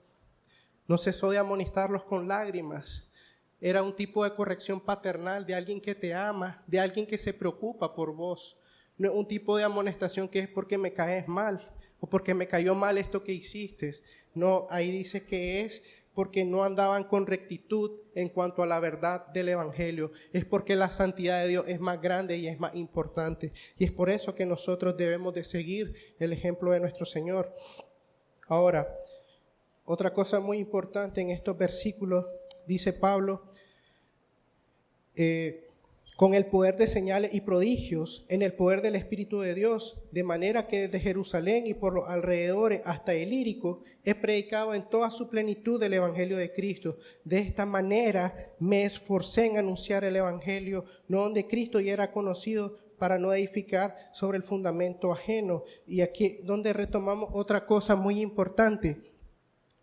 no cesó de amonestarlos con lágrimas. Era un tipo de corrección paternal de alguien que te ama, de alguien que se preocupa por vos. No es un tipo de amonestación que es porque me caes mal o porque me cayó mal esto que hiciste. No, ahí dice que es porque no andaban con rectitud en cuanto a la verdad del evangelio. Es porque la santidad de Dios es más grande y es más importante. Y es por eso que nosotros debemos de seguir el ejemplo de nuestro Señor. Ahora, otra cosa muy importante en estos versículos, dice Pablo, con el poder de señales y prodigios, en el poder del Espíritu de Dios, de manera que desde Jerusalén y por los alrededores hasta Ilírico, he predicado en toda su plenitud el Evangelio de Cristo. De esta manera me esforcé en anunciar el Evangelio, no donde Cristo ya era conocido, para no edificar sobre el fundamento ajeno. Y aquí donde retomamos otra cosa muy importante.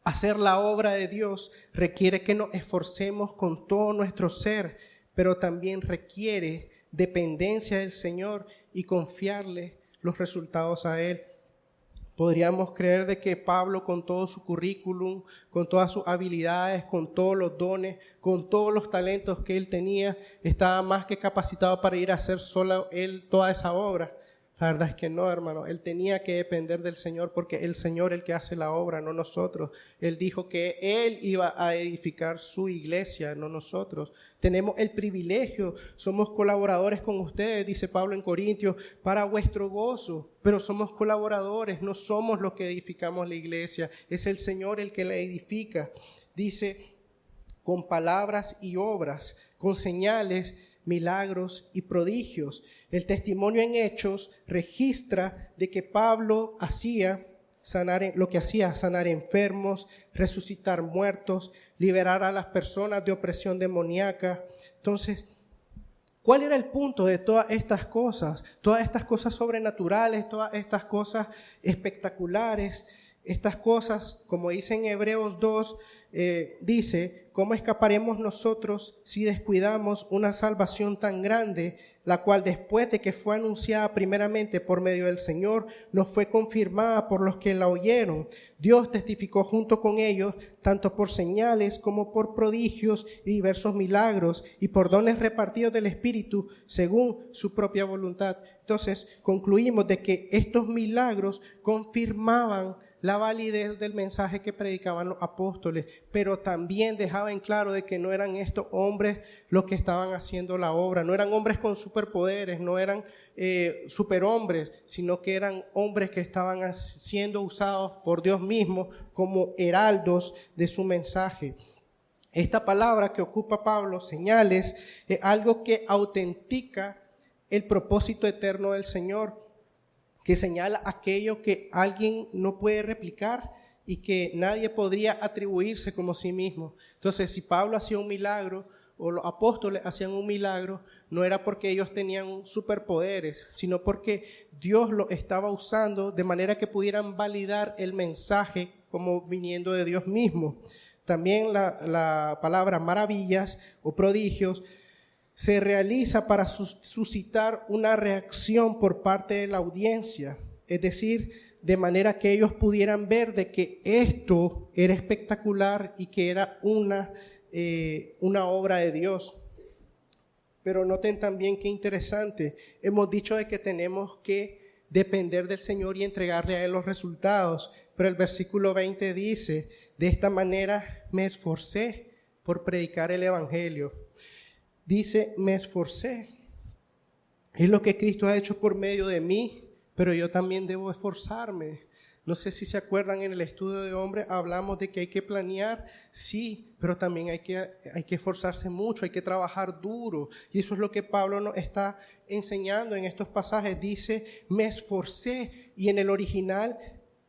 Hacer la obra de Dios requiere que nos esforcemos con todo nuestro ser, pero también requiere dependencia del Señor y confiarle los resultados a Él. Podríamos creer de que Pablo, con todo su currículum, con todas sus habilidades, con todos los dones, con todos los talentos que él tenía, estaba más que capacitado para ir a hacer solo él toda esa obra. La verdad es que no, hermano. Él tenía que depender del Señor, porque el Señor es el que hace la obra, no nosotros. Él dijo que Él iba a edificar su iglesia, no nosotros. Tenemos el privilegio, somos colaboradores con ustedes, dice Pablo en Corintios, para vuestro gozo. Pero somos colaboradores, no somos los que edificamos la iglesia. Es el Señor el que la edifica. Dice, con palabras y obras, con señales, milagros y prodigios. El testimonio en Hechos registra de que Pablo hacía sanar enfermos, resucitar muertos, liberar a las personas de opresión demoníaca. Entonces, ¿cuál era el punto de todas estas cosas? Todas estas cosas sobrenaturales, todas estas cosas espectaculares, estas cosas, como dice en Hebreos 2, dice, ¿cómo escaparemos nosotros si descuidamos una salvación tan grande, la cual después de que fue anunciada primeramente por medio del Señor, nos fue confirmada por los que la oyeron? Dios testificó junto con ellos, tanto por señales como por prodigios y diversos milagros, y por dones repartidos del Espíritu, según su propia voluntad. Entonces, concluimos de que estos milagros confirmaban la validez del mensaje que predicaban los apóstoles, pero también dejaban claro de que no eran estos hombres los que estaban haciendo la obra, no eran hombres con superpoderes, no eran superhombres, sino que eran hombres que estaban siendo usados por Dios mismo como heraldos de su mensaje. Esta palabra que ocupa Pablo, señales, es algo que autentica el propósito eterno del Señor, que señala aquello que alguien no puede replicar y que nadie podría atribuirse como sí mismo. Entonces, si Pablo hacía un milagro o los apóstoles hacían un milagro, no era porque ellos tenían superpoderes, sino porque Dios los estaba usando de manera que pudieran validar el mensaje como viniendo de Dios mismo. También la palabra maravillas o prodigios se realiza para suscitar una reacción por parte de la audiencia, es decir, de manera que ellos pudieran ver de que esto era espectacular y que era una obra de Dios. Pero noten también qué interesante, hemos dicho de que tenemos que depender del Señor y entregarle a Él los resultados, pero el versículo 20 dice, de esta manera me esforcé por predicar el evangelio. Dice, me esforcé. Es lo que Cristo ha hecho por medio de mí, pero yo también debo esforzarme. No sé si se acuerdan, en el estudio de hombre hablamos de que hay que planear, sí, pero también hay que esforzarse mucho, hay que trabajar duro. Y eso es lo que Pablo nos está enseñando en estos pasajes. Dice, me esforcé, y en el original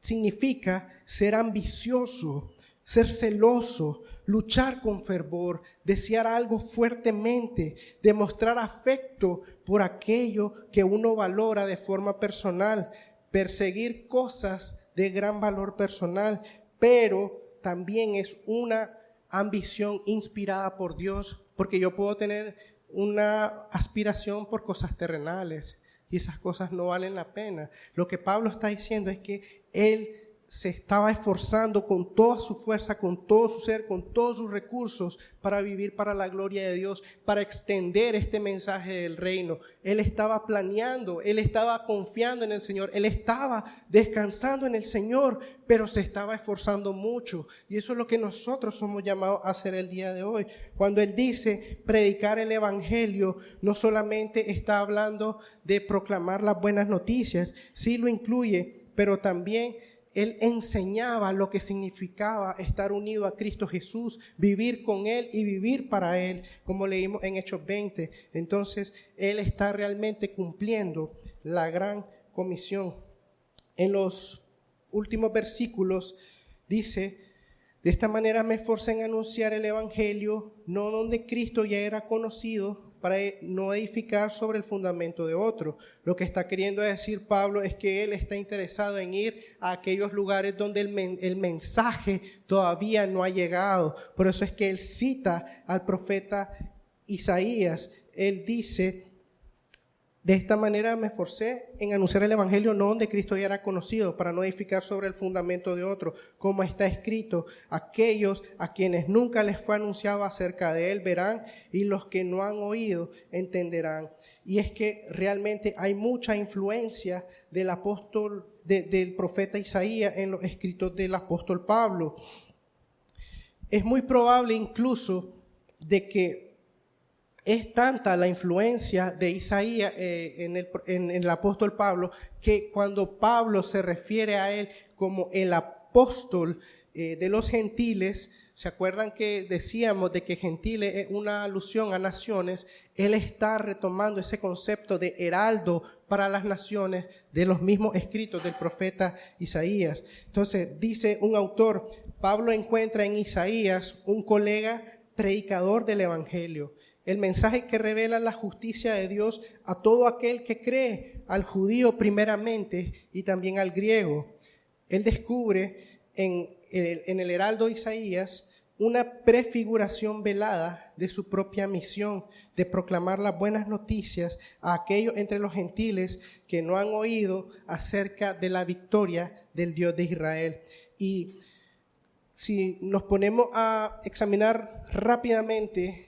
significa ser ambicioso, ser celoso, luchar con fervor, desear algo fuertemente, demostrar afecto por aquello que uno valora de forma personal, perseguir cosas de gran valor personal, pero también es una ambición inspirada por Dios, porque yo puedo tener una aspiración por cosas terrenales y esas cosas no valen la pena. Lo que Pablo está diciendo es que él se estaba esforzando con toda su fuerza, con todo su ser, con todos sus recursos para vivir para la gloria de Dios, para extender este mensaje del reino. Él estaba planeando, él estaba confiando en el Señor, él estaba descansando en el Señor, pero se estaba esforzando mucho. Y eso es lo que nosotros somos llamados a hacer el día de hoy. Cuando él dice predicar el evangelio, no solamente está hablando de proclamar las buenas noticias, sí lo incluye, pero también él enseñaba lo que significaba estar unido a Cristo Jesús, vivir con Él y vivir para Él, como leímos en Hechos 20. Entonces, Él está realmente cumpliendo la gran comisión. En los últimos versículos dice, de esta manera me esforcé en anunciar el evangelio, no donde Cristo ya era conocido, para no edificar sobre el fundamento de otro. Lo que está queriendo decir Pablo es que él está interesado en ir a aquellos lugares donde el mensaje todavía no ha llegado. Por eso es que él cita al profeta Isaías. Él dice, de esta manera me esforcé en anunciar el evangelio no donde Cristo ya era conocido, para no edificar sobre el fundamento de otro, como está escrito, aquellos a quienes nunca les fue anunciado acerca de él verán, y los que no han oído entenderán. Y es que realmente hay mucha influencia del apóstol, del profeta Isaías en los escritos del apóstol Pablo. Es muy probable incluso de que es tanta la influencia de Isaías en el apóstol Pablo, que cuando Pablo se refiere a él como el apóstol de los gentiles, ¿se acuerdan que decíamos de que gentiles es una alusión a naciones? Él está retomando ese concepto de heraldo para las naciones de los mismos escritos del profeta Isaías. Entonces dice un autor, Pablo encuentra en Isaías un colega predicador del evangelio, el mensaje que revela la justicia de Dios a todo aquel que cree, al judío primeramente y también al griego. Él descubre en el heraldo Isaías una prefiguración velada de su propia misión de proclamar las buenas noticias a aquellos entre los gentiles que no han oído acerca de la victoria del Dios de Israel. Y si nos ponemos a examinar rápidamente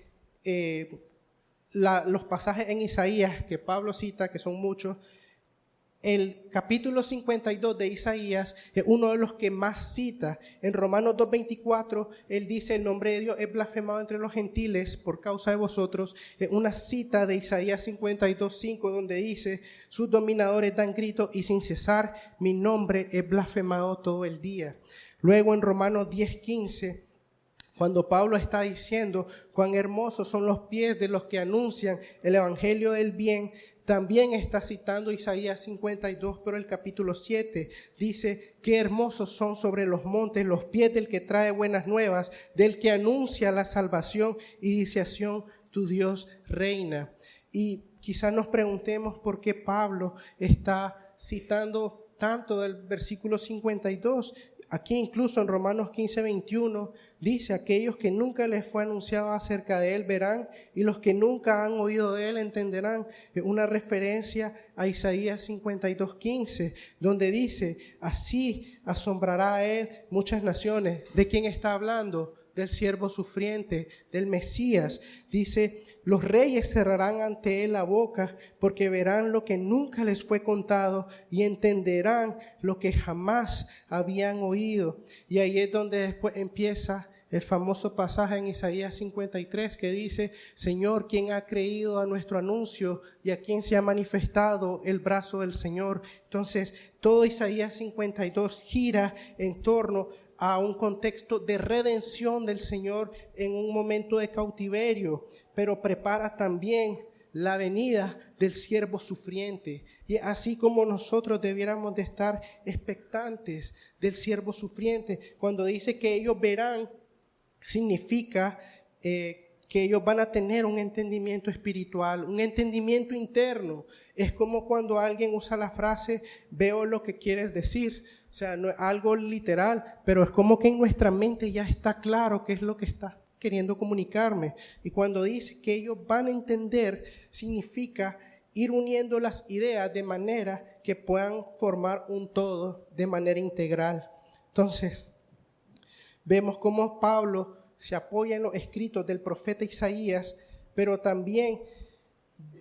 los pasajes en Isaías que Pablo cita, que son muchos, el capítulo 52 de Isaías es uno de los que más cita. En Romanos 2:24 él dice, el nombre de Dios es blasfemado entre los gentiles por causa de vosotros. Es una cita de Isaías 52:5 donde dice, sus dominadores dan gritos y sin cesar mi nombre es blasfemado todo el día. Luego en Romanos 10:15, cuando Pablo está diciendo cuán hermosos son los pies de los que anuncian el evangelio del bien, también está citando Isaías 52, pero el capítulo 7 dice, qué hermosos son sobre los montes los pies del que trae buenas nuevas, del que anuncia la salvación y dice, Sión, tu Dios reina. Y quizás nos preguntemos por qué Pablo está citando tanto del versículo 52. Aquí incluso en Romanos 15:21 dice: aquellos que nunca les fue anunciado acerca de Él verán, y los que nunca han oído de Él entenderán. Una referencia a Isaías 52:15, donde dice: así asombrará a Él muchas naciones. ¿De quién está hablando? Del siervo sufriente, del Mesías. Dice: los reyes cerrarán ante Él la boca, porque verán lo que nunca les fue contado y entenderán lo que jamás habían oído. Y ahí es donde después empieza el famoso pasaje en Isaías 53 que dice: Señor, ¿quién ha creído a nuestro anuncio y a quién se ha manifestado el brazo del Señor? Entonces, todo Isaías 52 gira en torno a un contexto de redención del Señor en un momento de cautiverio, pero prepara también la venida del siervo sufriente. Y así como nosotros debiéramos de estar expectantes del siervo sufriente, cuando dice que ellos verán, significa que ellos van a tener un entendimiento espiritual, un entendimiento interno. Es como cuando alguien usa la frase: veo lo que quieres decir. O sea, no es algo literal, pero es como que en nuestra mente ya está claro qué es lo que está queriendo comunicarme. Y cuando dice que ellos van a entender, significa ir uniendo las ideas de manera que puedan formar un todo de manera integral. Entonces, vemos cómo Pablo se apoya en los escritos del profeta Isaías, pero también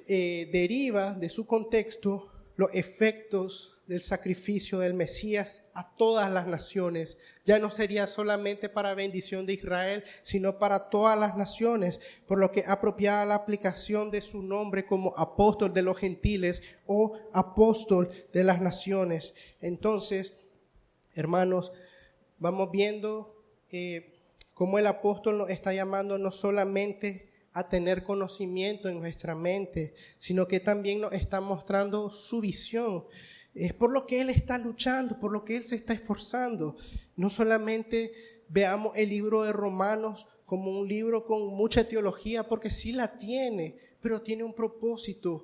deriva de su contexto los efectos del sacrificio del Mesías a todas las naciones. Ya no sería solamente para bendición de Israel, sino para todas las naciones, por lo que apropiada la aplicación de su nombre como apóstol de los gentiles o apóstol de las naciones. Entonces, hermanos, vamos viendo cómo el apóstol nos está llamando no solamente a tener conocimiento en nuestra mente, sino que también nos está mostrando su visión. Es por lo que él está luchando, por lo que él se está esforzando. No solamente veamos el libro de Romanos como un libro con mucha teología, porque sí la tiene, pero tiene un propósito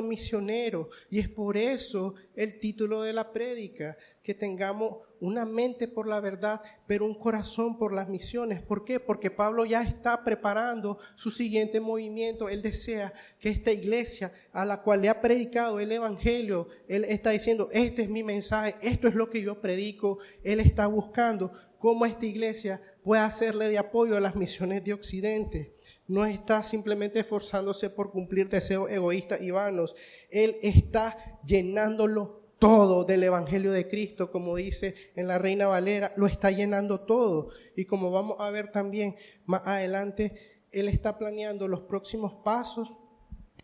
misionero. Y es por eso el título de la prédica: que tengamos una mente por la verdad, pero un corazón por las misiones. ¿Por qué? Porque Pablo ya está preparando su siguiente movimiento. Él desea que esta iglesia a la cual le ha predicado el evangelio, él está diciendo: este es mi mensaje, esto es lo que yo predico. Él está buscando cómo esta iglesia pueda hacerle de apoyo a las misiones de Occidente. No está simplemente esforzándose por cumplir deseos egoístas y vanos. Él está llenándolo todo del evangelio de Cristo, como dice en la Reina Valera, lo está llenando todo. Y como vamos a ver también más adelante, Él está planeando los próximos pasos,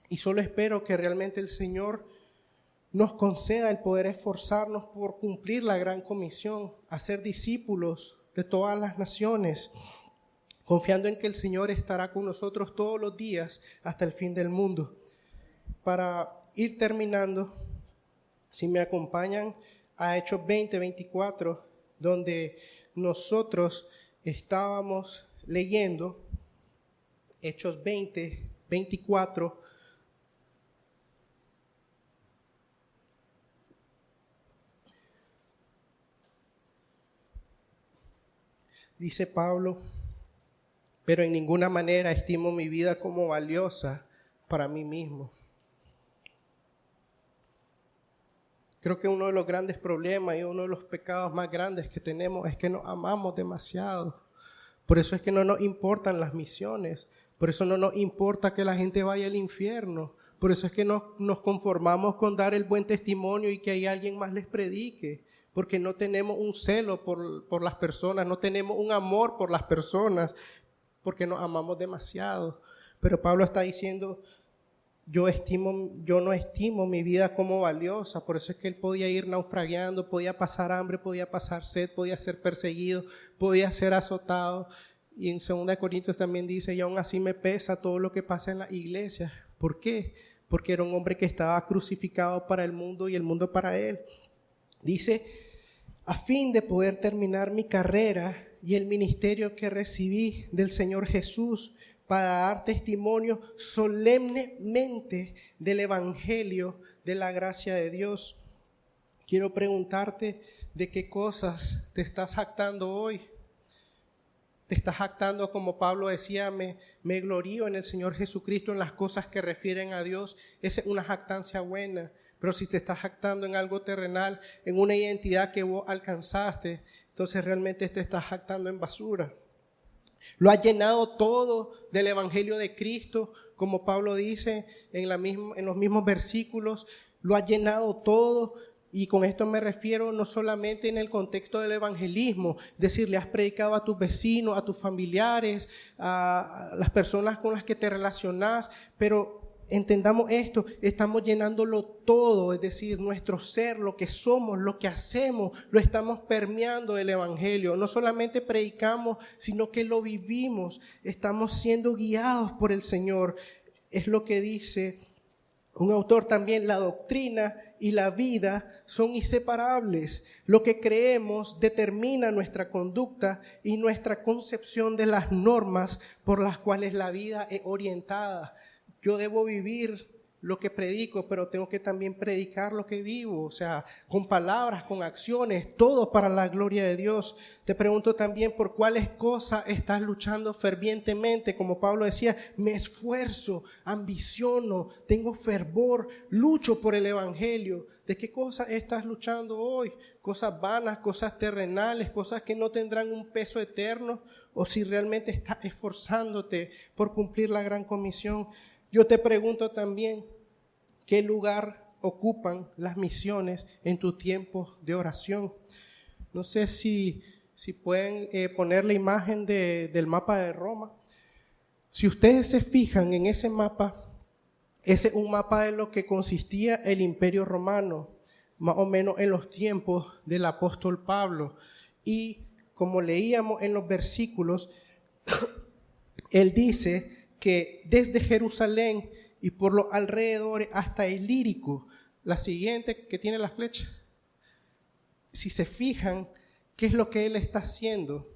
y solo espero que realmente el Señor nos conceda el poder esforzarnos por cumplir la gran comisión, hacer discípulos de todas las naciones, confiando en que el Señor estará con nosotros todos los días hasta el fin del mundo. Para ir terminando, si me acompañan a Hechos 20:24, donde nosotros estábamos leyendo, Hechos 20:24. Dice Pablo: pero en ninguna manera estimo mi vida como valiosa para mí mismo. Creo que uno de los grandes problemas y uno de los pecados más grandes que tenemos es que nos amamos demasiado. Por eso es que no nos importan las misiones. Por eso no nos importa que la gente vaya al infierno. Por eso es que nos conformamos con dar el buen testimonio y que ahí alguien más les predique. Porque no tenemos un celo por las personas, no tenemos un amor por las personas, porque nos amamos demasiado. Pero Pablo está diciendo: yo no estimo mi vida como valiosa. Por eso es que él podía ir naufragando, podía pasar hambre, podía pasar sed, podía ser perseguido, podía ser azotado. Y en 2 Corintios también dice: y aún así me pesa todo lo que pasa en la iglesia. ¿Por qué? Porque era un hombre que estaba crucificado para el mundo y el mundo para él. Dice: a fin de poder terminar mi carrera y el ministerio que recibí del Señor Jesús, para dar testimonio solemnemente del evangelio de la gracia de Dios. Quiero preguntarte, ¿De qué cosas te estás jactando hoy? Te estás jactando, como Pablo decía, me glorío en el Señor Jesucristo, en las cosas que refieren a Dios. Esa es una jactancia buena. Pero si te estás jactando en algo terrenal, en una identidad que vos alcanzaste, entonces realmente te estás jactando en basura. Lo has llenado todo del Evangelio de Cristo, como Pablo dice en los mismos versículos. Lo has llenado todo. Y con esto me refiero no solamente en el contexto del evangelismo, es decir, le has predicado a tus vecinos, a tus familiares, a las personas con las que te relacionas, pero entendamos esto, estamos llenándolo todo, es decir, nuestro ser, lo que somos, lo que hacemos, lo estamos permeando del evangelio. No solamente predicamos, sino que lo vivimos, estamos siendo guiados por el Señor. Es lo que dice un autor también: la doctrina y la vida son inseparables. Lo que creemos determina nuestra conducta y nuestra concepción de las normas por las cuales la vida es orientada. Yo debo vivir lo que predico, pero tengo que también predicar lo que vivo, o sea, con palabras, con acciones, todo para la gloria de Dios. Te pregunto también por cuáles cosas estás luchando fervientemente. Como Pablo decía, me esfuerzo, ambiciono, tengo fervor, lucho por el evangelio. ¿De qué cosas estás luchando hoy? Cosas vanas, cosas terrenales, cosas que no tendrán un peso eterno, o si realmente estás esforzándote por cumplir la gran comisión. Yo te pregunto también, ¿qué lugar ocupan las misiones en tu tiempo de oración? No sé si pueden poner la imagen del mapa de Roma. Si ustedes se fijan en ese mapa, ese es un mapa de lo que consistía el Imperio Romano, más o menos en los tiempos del apóstol Pablo. Y como leíamos en los versículos, él dice que desde Jerusalén y por los alrededores hasta Ilírico, la siguiente que tiene la flecha, si se fijan, ¿qué es lo que él está haciendo?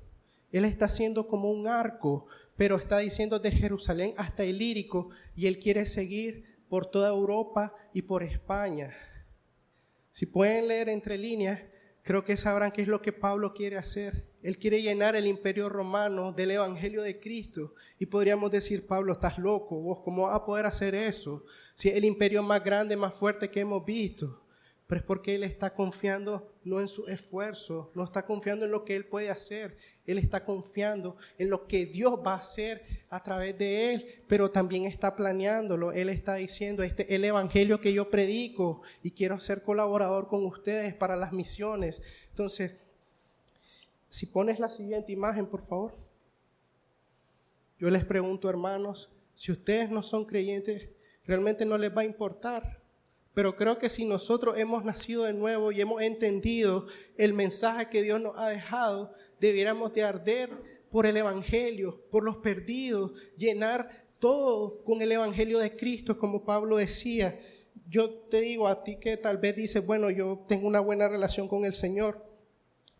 Él está haciendo como un arco, pero está diciendo de Jerusalén hasta Ilírico, y él quiere seguir por toda Europa y por España. Si pueden leer entre líneas, creo que sabrán qué es lo que Pablo quiere hacer. Él quiere llenar el Imperio Romano del Evangelio de Cristo. Y podríamos decir: Pablo, estás loco, vos cómo vas a poder hacer eso si es el imperio más grande, más fuerte que hemos visto. Pero es porque él está confiando no en su esfuerzo, no está confiando en lo que él puede hacer. Él está confiando en lo que Dios va a hacer a través de él, pero también está planeándolo. Él está diciendo: este es el evangelio que yo predico y quiero ser colaborador con ustedes para las misiones. Entonces, si pones la siguiente imagen, por favor. Yo les pregunto, hermanos, si ustedes no son creyentes, realmente no les va a importar. Pero creo que si nosotros hemos nacido de nuevo y hemos entendido el mensaje que Dios nos ha dejado, debiéramos de arder por el evangelio, por los perdidos, llenar todo con el evangelio de Cristo, como Pablo decía. Yo te digo a ti que tal vez dices: bueno, yo tengo una buena relación con el Señor.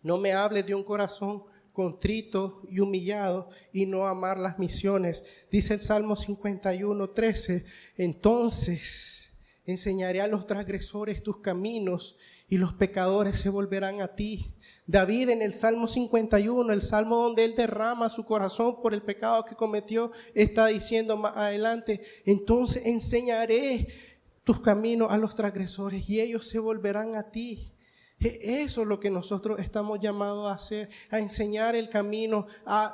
No me hables de un corazón contrito y humillado y no amar las misiones. Dice el Salmo 51:13, entonces enseñaré a los transgresores tus caminos y los pecadores se volverán a ti. David en el Salmo 51, el salmo donde él derrama su corazón por el pecado que cometió, está diciendo más adelante: entonces enseñaré tus caminos a los transgresores y ellos se volverán a ti. Eso es lo que nosotros estamos llamados a hacer, a enseñar el camino,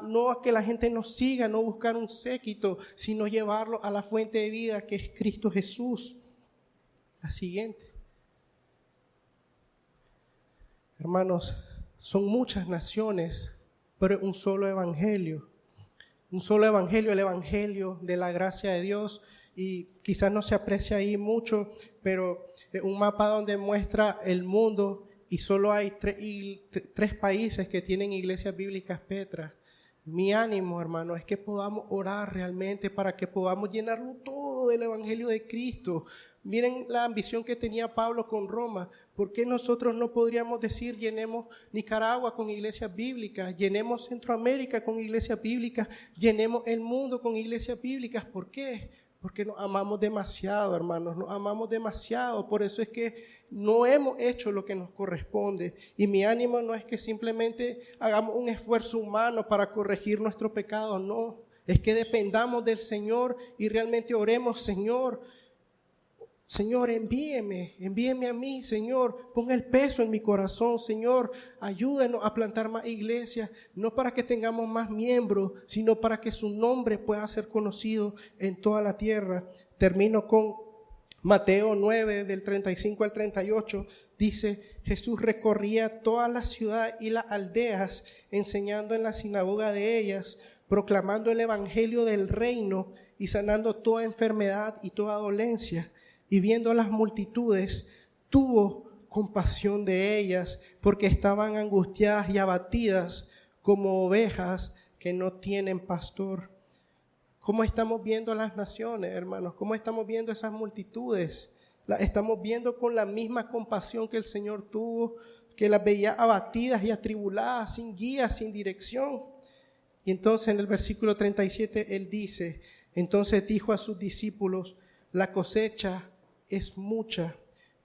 no a que la gente nos siga, no buscar un séquito, sino llevarlo a la fuente de vida que es Cristo Jesús. La siguiente. Hermanos, son muchas naciones, pero un solo evangelio. Un solo evangelio, el evangelio de la gracia de Dios. Y quizás no se aprecia ahí mucho, pero es un mapa donde muestra el mundo y solo hay tres países que tienen iglesias bíblicas Petra. Mi ánimo, hermano, es que podamos orar realmente para que podamos llenarlo todo del evangelio de Cristo. Miren la ambición que tenía Pablo con Roma. ¿Por qué nosotros no podríamos decir: llenemos Nicaragua con iglesias bíblicas, llenemos Centroamérica con iglesias bíblicas, llenemos el mundo con iglesias bíblicas? ¿Por qué? Porque nos amamos demasiado, hermanos, nos amamos demasiado. Por eso es que no hemos hecho lo que nos corresponde. Y mi ánimo no es que simplemente hagamos un esfuerzo humano para corregir nuestro pecado, no. Es que dependamos del Señor y realmente oremos, Señor, envíeme a mí, Señor, ponga el peso en mi corazón, Señor, ayúdenos a plantar más iglesias, no para que tengamos más miembros, sino para que su nombre pueda ser conocido en toda la tierra. Termino con Mateo 9, del 35 al 38, dice: Jesús recorría toda la ciudad y las aldeas, enseñando en la sinagoga de ellas, proclamando el evangelio del reino y sanando toda enfermedad y toda dolencia. Y viendo a las multitudes, tuvo compasión de ellas, porque estaban angustiadas y abatidas como ovejas que no tienen pastor. ¿Cómo estamos viendo a las naciones, hermanos? ¿Cómo estamos viendo esas multitudes? Las estamos viendo con la misma compasión que el Señor tuvo, que las veía abatidas y atribuladas, sin guía, sin dirección. Y entonces en el versículo 37 Él dice: entonces dijo a sus discípulos: la cosecha es mucha,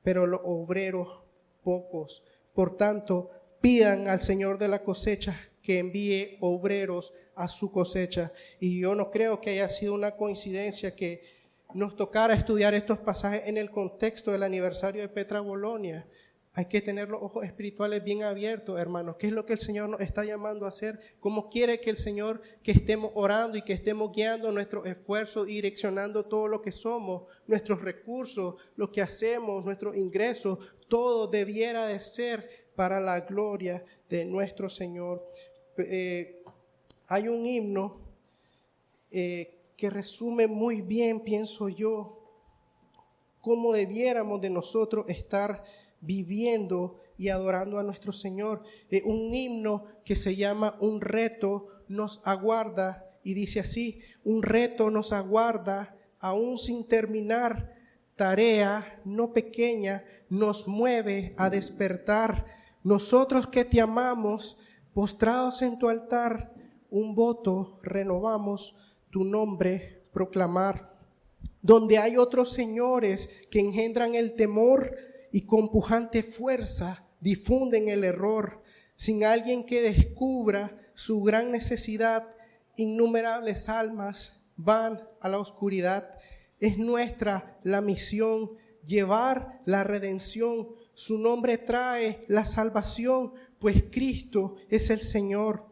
pero los obreros pocos. Por tanto, pidan al Señor de la cosecha que envíe obreros a su cosecha. Y yo no creo que haya sido una coincidencia que nos tocara estudiar estos pasajes en el contexto del aniversario de Petra Bolonia. Hay que tener los ojos espirituales bien abiertos, hermanos. ¿Qué es lo que el Señor nos está llamando a hacer? ¿Cómo quiere que el Señor que estemos orando y que estemos guiando nuestros esfuerzos y direccionando todo lo que somos, nuestros recursos, lo que hacemos, nuestros ingresos? Todo debiera de ser para la gloria de nuestro Señor. Hay un himno que resume muy bien, pienso yo, cómo debiéramos de nosotros estar viviendo y adorando a nuestro Señor. Un himno que se llama Un reto nos aguarda, y dice así: un reto nos aguarda, aún sin terminar, tarea no pequeña nos mueve a despertar. Nosotros que te amamos, postrados en tu altar, un voto renovamos, tu nombre proclamar. Donde hay otros señores que engendran el temor y con pujante fuerza difunden el error, sin alguien que descubra su gran necesidad, innumerables almas van a la oscuridad. Es nuestra la misión, llevar la redención. Su nombre trae la salvación, pues Cristo es el Señor.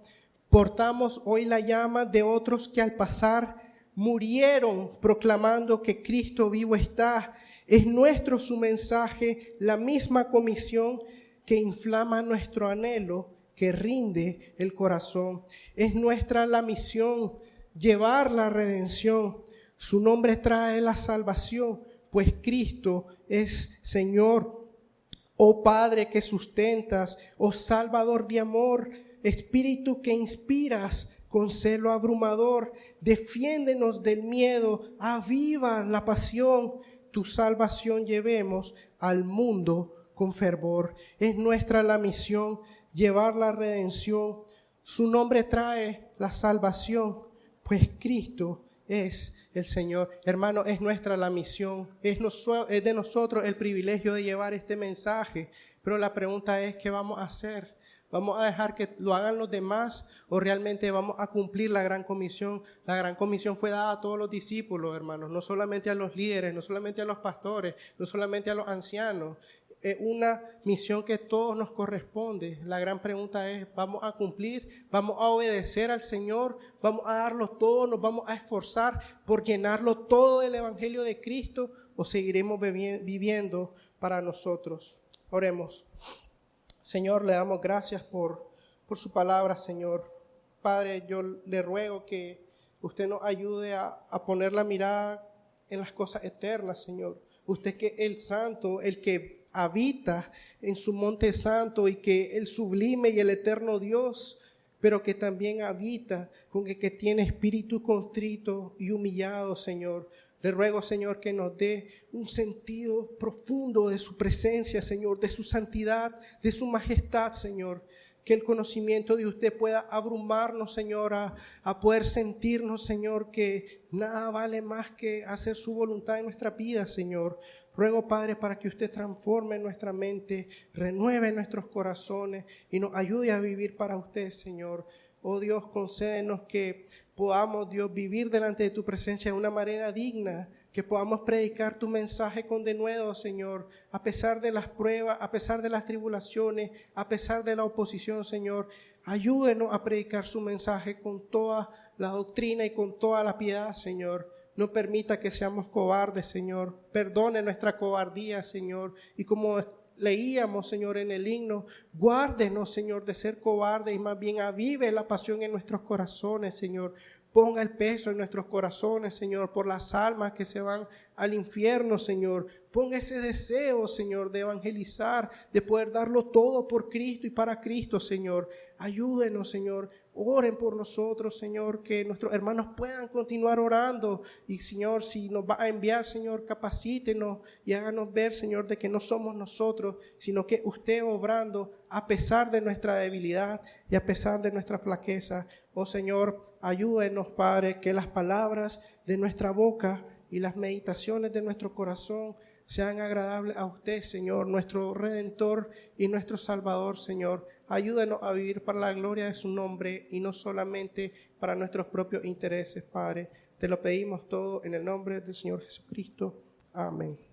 Portamos hoy la llama de otros que al pasar murieron proclamando que Cristo vivo está. Es nuestro su mensaje, la misma comisión que inflama nuestro anhelo, que rinde el corazón. Es nuestra la misión, llevar la redención. Su nombre trae la salvación, pues Cristo es Señor. Oh Padre que sustentas, oh Salvador de amor, Espíritu que inspiras con celo abrumador, defiéndenos del miedo, aviva la pasión, tu salvación llevemos al mundo con fervor. Es nuestra la misión, llevar la redención. Su nombre trae la salvación, pues Cristo es el Señor. Hermano, es nuestra la misión, es de nosotros el privilegio de llevar este mensaje, pero la pregunta es: ¿qué vamos a hacer? ¿Vamos a dejar que lo hagan los demás o realmente vamos a cumplir la gran comisión? La gran comisión fue dada a todos los discípulos, hermanos, no solamente a los líderes, no solamente a los pastores, no solamente a los ancianos. Es una misión que a todos nos corresponde. La gran pregunta es: ¿vamos a cumplir? ¿Vamos a obedecer al Señor? ¿Vamos a darlo todo? ¿Nos vamos a esforzar por llenarlo todo del Evangelio de Cristo? ¿O seguiremos viviendo para nosotros? Oremos. Señor, le damos gracias por su palabra, Señor. Padre, yo le ruego que usted nos ayude a poner la mirada en las cosas eternas, Señor. Usted que es el santo, el que habita en su monte santo y que el sublime y el eterno Dios, pero que también habita con el que tiene espíritu contrito y humillado, Señor. Le ruego, Señor, que nos dé un sentido profundo de su presencia, Señor, de su santidad, de su majestad, Señor. que el conocimiento de usted pueda abrumarnos, Señor, a poder sentirnos, Señor, que nada vale más que hacer su voluntad en nuestra vida, Señor. Ruego, Padre, para que usted transforme nuestra mente, renueve nuestros corazones y nos ayude a vivir para usted, Señor. Oh Dios, concédenos que podamos, Dios, vivir delante de tu presencia de una manera digna, que podamos predicar tu mensaje con denuedo, Señor, a pesar de las pruebas, a pesar de las tribulaciones, a pesar de la oposición, Señor. Ayúdenos a predicar su mensaje con toda la doctrina y con toda la piedad, Señor. No permita que seamos cobardes, Señor. Perdone nuestra cobardía, Señor. Y como leíamos, Señor, en el himno, guárdenos, Señor, de ser cobardes y más bien avive la pasión en nuestros corazones, Señor. Ponga el peso en nuestros corazones, Señor, por las almas que se van al infierno, Señor. Ponga ese deseo, Señor, de evangelizar, de poder darlo todo por Cristo y para Cristo, Señor. Ayúdenos, Señor. Oren por nosotros, Señor, que nuestros hermanos puedan continuar orando. Y, Señor, si nos va a enviar, Señor, capacítenos y háganos ver, Señor, de que no somos nosotros, sino que usted obrando a pesar de nuestra debilidad y a pesar de nuestra flaqueza. Oh, Señor, ayúdenos, Padre, que las palabras de nuestra boca y las meditaciones de nuestro corazón sean agradables a usted, Señor, nuestro Redentor y nuestro Salvador, Señor. Ayúdanos a vivir para la gloria de su nombre y no solamente para nuestros propios intereses, Padre. Te lo pedimos todo en el nombre del Señor Jesucristo. Amén.